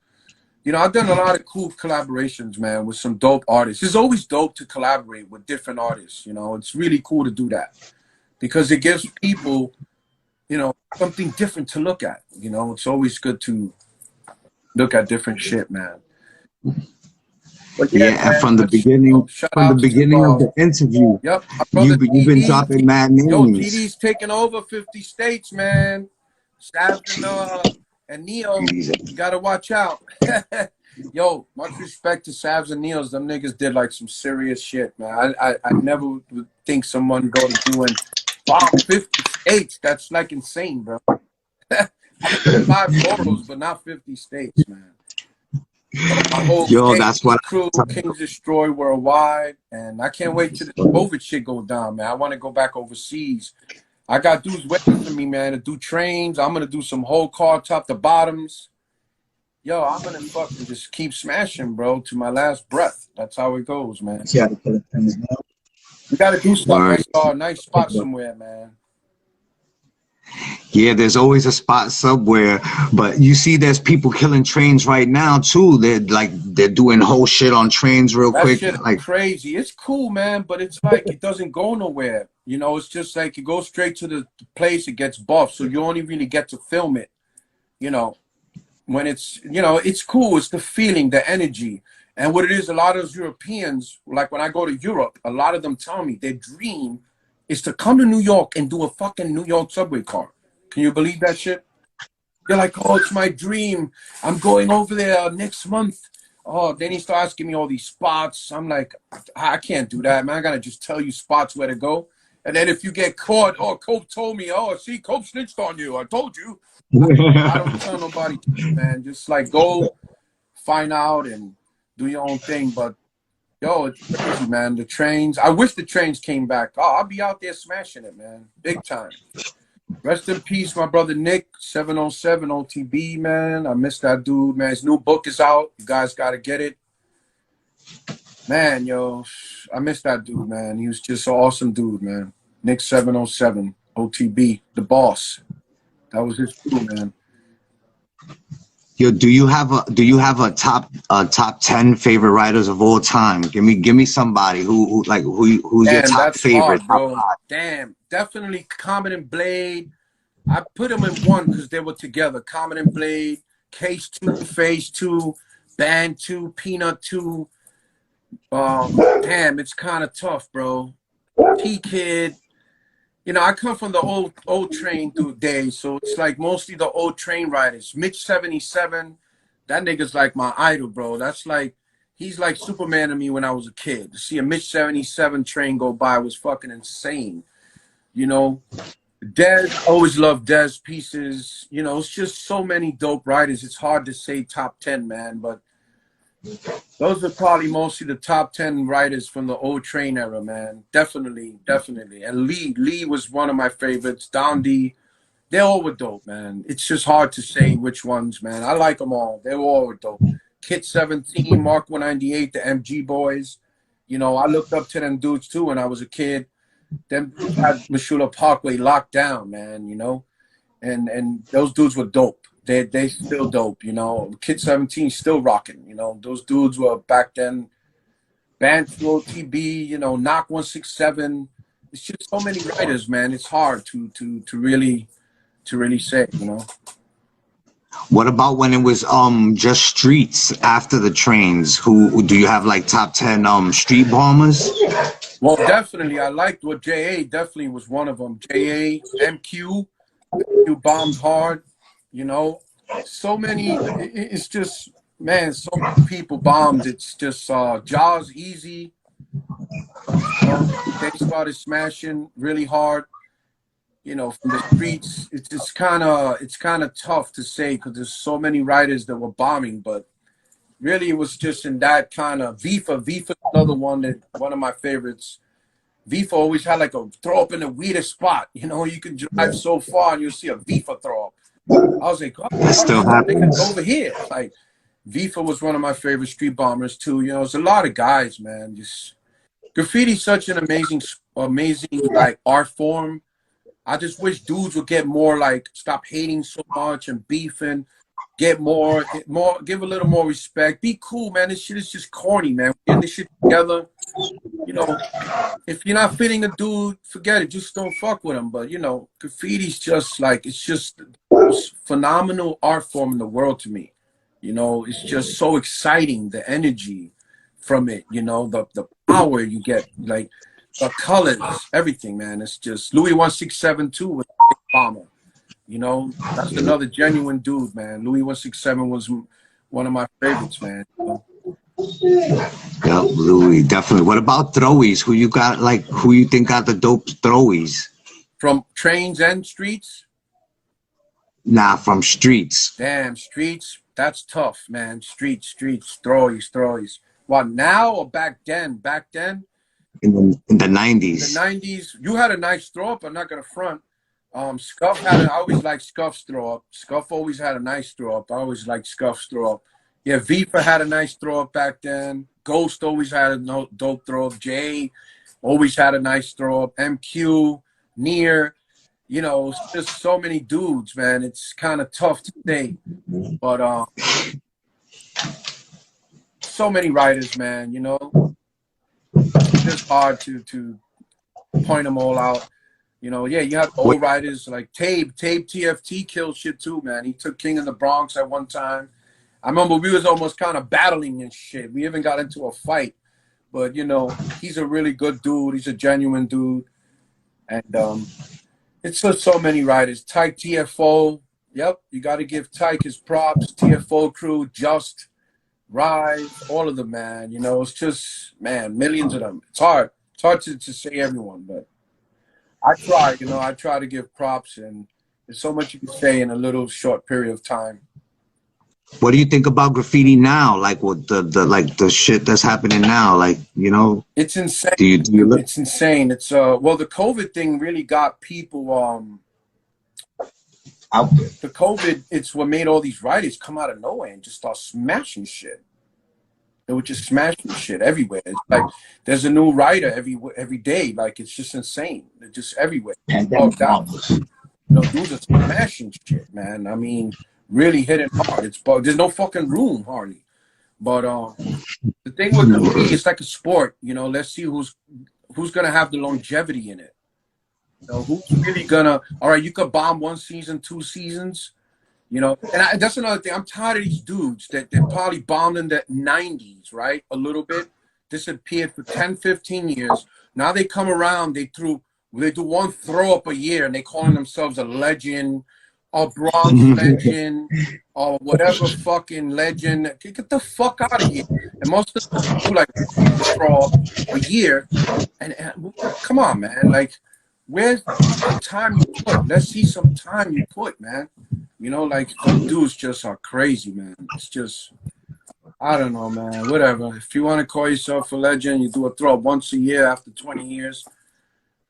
You know, I've done a lot of cool collaborations, man, with some dope artists. It's always dope to collaborate with different artists, you know. It's really cool to do that because it gives people, you know, something different to look at. You know, it's always good to look at different shit, man. But Yeah, yeah, man, from the beginning, shout from the outs to beginning of the interview, yep, my brother you've been TD. dropping mad Yo, names. TD's taking over 50 states, man. Savs and Neo, you gotta watch out. Yo, much respect to Savs and Neos. Them niggas did like some serious shit, man. I never would think someone go to doing 50 states. That's like insane, bro. I did 5 boroughs, but not 50 states, man. My whole Yo, that's what crew, Kings Destroy Worldwide, and I can't wait till the COVID shit go down, man. I want to go back overseas. I got dudes waiting for me, man, to do trains. I'm gonna do some whole car top to bottoms. Yo, I'm gonna fucking just keep smashing, bro, to my last breath. That's how it goes, man. We gotta do something. A nice spot somewhere, man. Yeah, there's always a spot somewhere, but you see there's people killing trains right now too. They're doing whole shit on trains real quick. That shit Like is crazy. It's cool, man, but it's like it doesn't go nowhere. You know, it's just like you go straight to the place, it gets buffed, so you only really get to film it. You know, when it's, you know, it's cool. It's the feeling, the energy. And what it is, a lot of those Europeans, like when I go to Europe, a lot of them tell me their dream is to come to New York and do a fucking New York subway car. Can you believe that shit? They're like, oh, it's my dream. I'm going over there next month. Oh, then he starts asking me all these spots. I'm like, I can't do that, man. I gotta just tell you spots where to go. And then if you get caught, oh, Cope told me, oh, see, Cope snitched on you. I told you. I don't tell nobody, man. Just like go find out and do your own thing. But yo, it's crazy, man. The trains. I wish the trains came back. Oh, I'll be out there smashing it, man. Big time. Rest in peace, my brother Nick, 707 OTB, man. I miss that dude, man. His new book is out. You guys got to get it. Man, yo, I miss that dude, man. He was just an awesome dude, man. Nick 707 OTB, the boss. That was his dude, man. Yo, do you have a top 10 favorite writers of all time? Give me somebody who's your top favorite. Hard, bro. Damn, definitely Common and Blade. I put them in one because they were together. Common and Blade, Case 2, Phase 2, Band 2, Peanut 2. Damn, it's kind of tough, bro. T-Kid. You know, I come from the old train days, so it's like mostly the old train riders. Mitch 77, that nigga's like my idol, bro. That's like, he's like Superman to me when I was a kid. To see a Mitch 77 train go by was fucking insane. You know, Dez, always loved Dez pieces. You know, it's just so many dope riders. It's hard to say top 10, man, but those are probably mostly the top 10 writers from the old train era, man. Definitely. And Lee was one of my favorites. Dondi, they all were dope, man. It's just hard to say which ones, man. I like them all. They all were dope. Kit 17, Mark 198, the MG boys. You know, I looked up to them dudes too when I was a kid. Them dudes had Meshuggah Parkway locked down, man, you know. And those dudes were dope. They still dope, you know. Kit 17 still rocking, you know. Those dudes were back then. Band Flow TB, you know, Knock 167. It's just so many writers, man. It's hard to really say, you know. What about when it was just streets after the trains? Who do you have like top 10 street bombers? Well, definitely, I liked what JA definitely was one of them. JA, MQ bombed hard, you know. So many, it's just, man, so many people bombed. It's just Jaws Easy. You know, they started smashing really hard. You know, from the streets, it's kind of tough to say because there's so many writers that were bombing, but really it was just in that kind of Vifa, another one of my favorites. Vifa always had like a throw up in the weirdest spot. You know, you can drive so far and you'll see a Vifa throw up. I was like, oh, That still happens over here. Like Vifa was one of my favorite street bombers too. You know, it's a lot of guys, man. Just graffiti's such an amazing like art form. I just wish dudes would get more like stop hating so much and beefing, get more, give a little more respect. Be cool, man. This shit is just corny, man. We're getting this shit together. You know, if you're not fitting a dude, forget it. Just don't fuck with him. But you know, graffiti's just like it's just the most phenomenal art form in the world to me. You know, it's just so exciting, the energy from it. You know, the power you get, like. The colors, everything, man. It's just Louis 167 too was a big bomber. You know, that's another genuine dude, man. Louis 167 was one of my favorites, man. You know? Yeah, Louis, definitely. What about throwies? Who you got, like, who you think got the dope throwies? From trains and streets? Nah, from streets. Damn, streets, that's tough, man. Streets, throwies. What, now or back then? Back then? In the 90s. In the 90s, you had a nice throw up. I'm not gonna front. Scuff I always liked Scuff's throw up. Scuff always had a nice throw up. I always liked Scuff's throw up. Yeah, Vifa had a nice throw up back then. Ghost always had a dope throw up. Jay always had a nice throw up. MQ, Near, you know, it's just so many dudes, man. It's kind of tough to say, but so many writers, man. You know. It's hard to point them all out. You know, yeah, you have old writers like Tabe TFT killed shit too, man. He took King of the Bronx at one time. I remember we was almost kind of battling and shit. We even got into a fight. But, you know, he's a really good dude. He's a genuine dude. And it's just so many writers. Tyke TFO. Yep, you got to give Tyke his props. TFO crew, Just. Rise, all of them, man. You know, it's just, man, millions of them. It's hard. It's hard to say everyone, but I try, you know, I try to give props, and there's so much you can say in a little short period of time. What do you think about graffiti now? Like what the shit that's happening now? Like, you know, it's insane. Do you look? It's insane. It's well, the COVID thing really got people the COVID, it's what made all these writers come out of nowhere and just start smashing shit. They were just smashing shit everywhere. It's like there's a new writer every day. Like it's just insane. They're just everywhere. You know, dudes are smashing shit, man. I mean, really hitting hard. There's no fucking room hardly. But the thing with graffiti, it's like a sport. You know, let's see who's gonna have the longevity in it. You know, who's really gonna? All right, you could bomb 1 season, 2 seasons, you know. And that's another thing. I'm tired of these dudes that probably bombed in the 90s, right? A little bit, disappeared for 10, 15 years. Now they come around, they do one throw up a year, and they calling themselves a legend, a Bronx legend, or whatever fucking legend. Get the fuck out of here. And most of them do like throw up a year, and come on, man, like. Where's the time you put? Let's see some time you put, man. You know, like some dudes just are crazy, man. It's just, I don't know, man. Whatever. If you want to call yourself a legend, you do a throw up once a year after 20 years.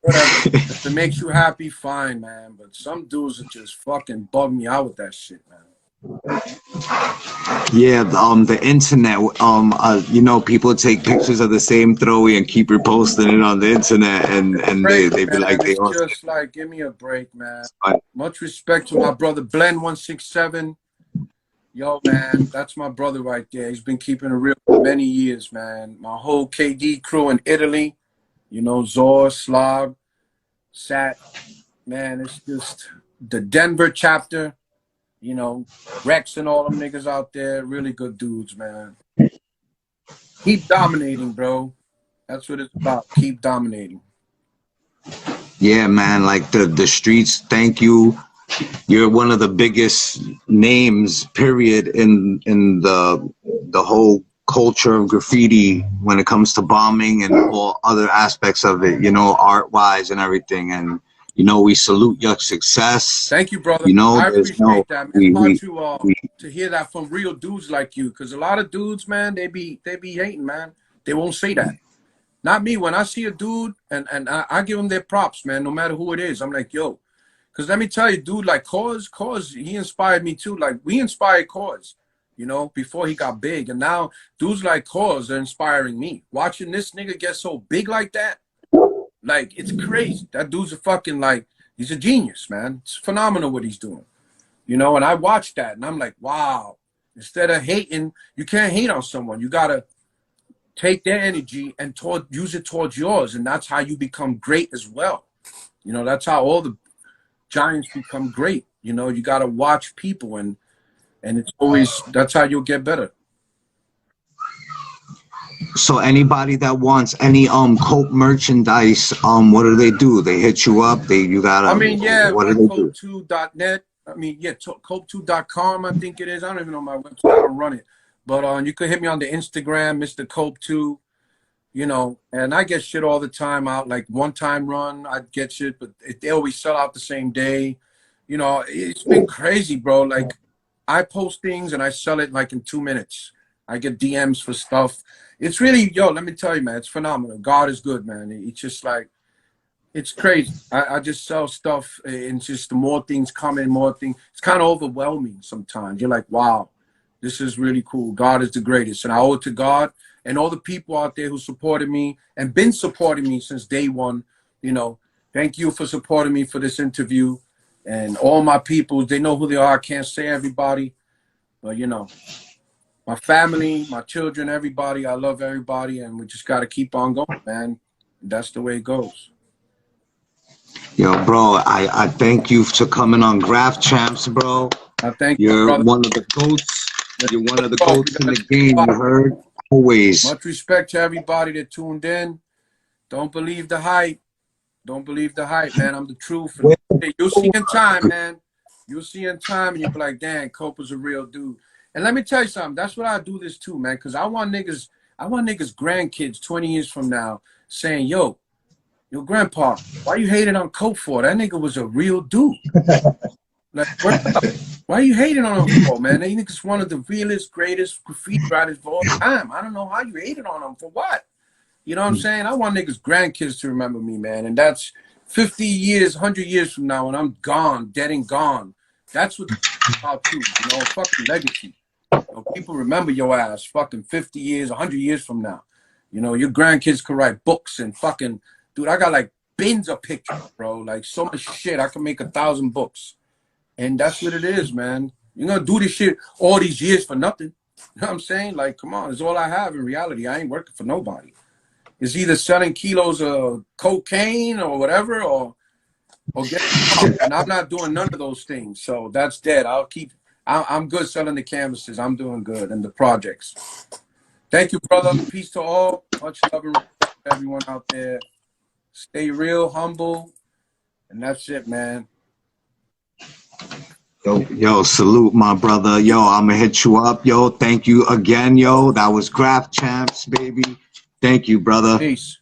Whatever. If it makes you happy, fine, man. But some dudes that just fucking bug me out with that shit, man. Yeah, the internet, you know, people take pictures of the same throwy and keep reposting it on the internet, and Break, they be like, man. they It's also, just like, give me a break, man. Much respect to my brother Blend167. Yo, man, that's my brother right there. He's been keeping it real for many years, man. My whole KD crew in Italy, you know, Zor, Slog, Sat, man, it's just the Denver chapter, you know, Rex and all them niggas out there, really good dudes, man. Keep dominating, bro. That's what it's about. Keep dominating. yeah, man, like the streets, thank you. You're one of the biggest names, period, in the whole culture of graffiti when it comes to bombing and all other aspects of it, you know, art wise and everything. And you know, we salute your success. Thank you, brother. You know, I there's no appreciate that, man. It's hard we to hear that from real dudes like you, because a lot of dudes, man, they be hating, man. They won't say that. Not me. When I see a dude and I give them their props, man, no matter who it is. I'm like, yo, because let me tell you, dude, like Cause, he inspired me too. Like, we inspired Cause, you know, before he got big. And now dudes like Cause are inspiring me. Watching this nigga get so big like that, like, it's crazy. That dude's a fucking, like, he's a genius, man. It's phenomenal what he's doing. You know, and I watch that and I'm like, wow. Instead of hating, you can't hate on someone. You got to take their energy and use it towards yours. And that's how you become great as well. You know, that's how all the giants become great. You know, you got to watch people, and it's always, that's how you'll get better. So anybody that wants any Cope merchandise, what do they do? They hit you up. You gotta. I mean, yeah, what do they do? Cope2.net. I mean, yeah, Cope2.com, I think it is. I don't even know my website. I don't run it. But you could hit me on the Instagram, Mr. Cope2, you know, and I get shit all the time out. Like, one time run, I get shit, but they always sell out the same day. You know, it's been crazy, bro. Like, I post things and I sell it like in 2 minutes. I get DMs for stuff. It's really, yo, let me tell you, man, it's phenomenal. God is good, man. It's just like, it's crazy. I just sell stuff, and just the more things come in, more things. It's kind of overwhelming sometimes. You're like, wow, this is really cool. God is the greatest. And I owe it to God and all the people out there who supported me and been supporting me since day one. You know, thank you for supporting me for this interview. And all my people, they know who they are. I can't say everybody, but, you know, my family, my children, everybody, I love everybody. And we just got to keep on going, man. That's the way it goes. Yo, bro, I thank you for coming on Graff Champs, bro. I thank you, You're brother. one of the goats. You're one of the goats in the game, you heard? Always. Much respect to everybody that tuned in. Don't believe the hype. Don't believe the hype, man. I'm the truth. You'll see in time, man. You'll see in time, and you'll be like, damn, Cope is a real dude. And let me tell you something. That's what I do this too, man, because I want niggas grandkids 20 years from now saying, yo, grandpa, why you hating on Cope for? That nigga was a real dude. Like, why are you hating on him for, man? That nigga's one of the realest, greatest graffiti writers of all time. I don't know how you hating on him for what. You know what I'm saying? I want niggas' grandkids to remember me, man. And that's 50 years, 100 years from now when I'm gone, dead and gone. That's what it's about too, you know, fucking legacy. You know, people remember your ass fucking 50 years, 100 years from now. You know, your grandkids could write books and fucking, dude, I got like bins of pictures, bro. Like, so much shit. I could make 1,000 books. And that's what it is, man. You're going to do this shit all these years for nothing. You know what I'm saying? Like, come on. It's all I have in reality. I ain't working for nobody. It's either selling kilos of cocaine or whatever, or get, and I'm not doing none of those things. So that's dead. I'm good selling the canvases. I'm doing good, and the projects. Thank you, brother. Peace to all. Much love and respect to everyone out there. Stay humble, and that's it, man. Yo, salute, my brother. Yo, I'm gonna hit you up. Yo, thank you again, yo. That was Graff Champs, baby. Thank you, brother. Peace.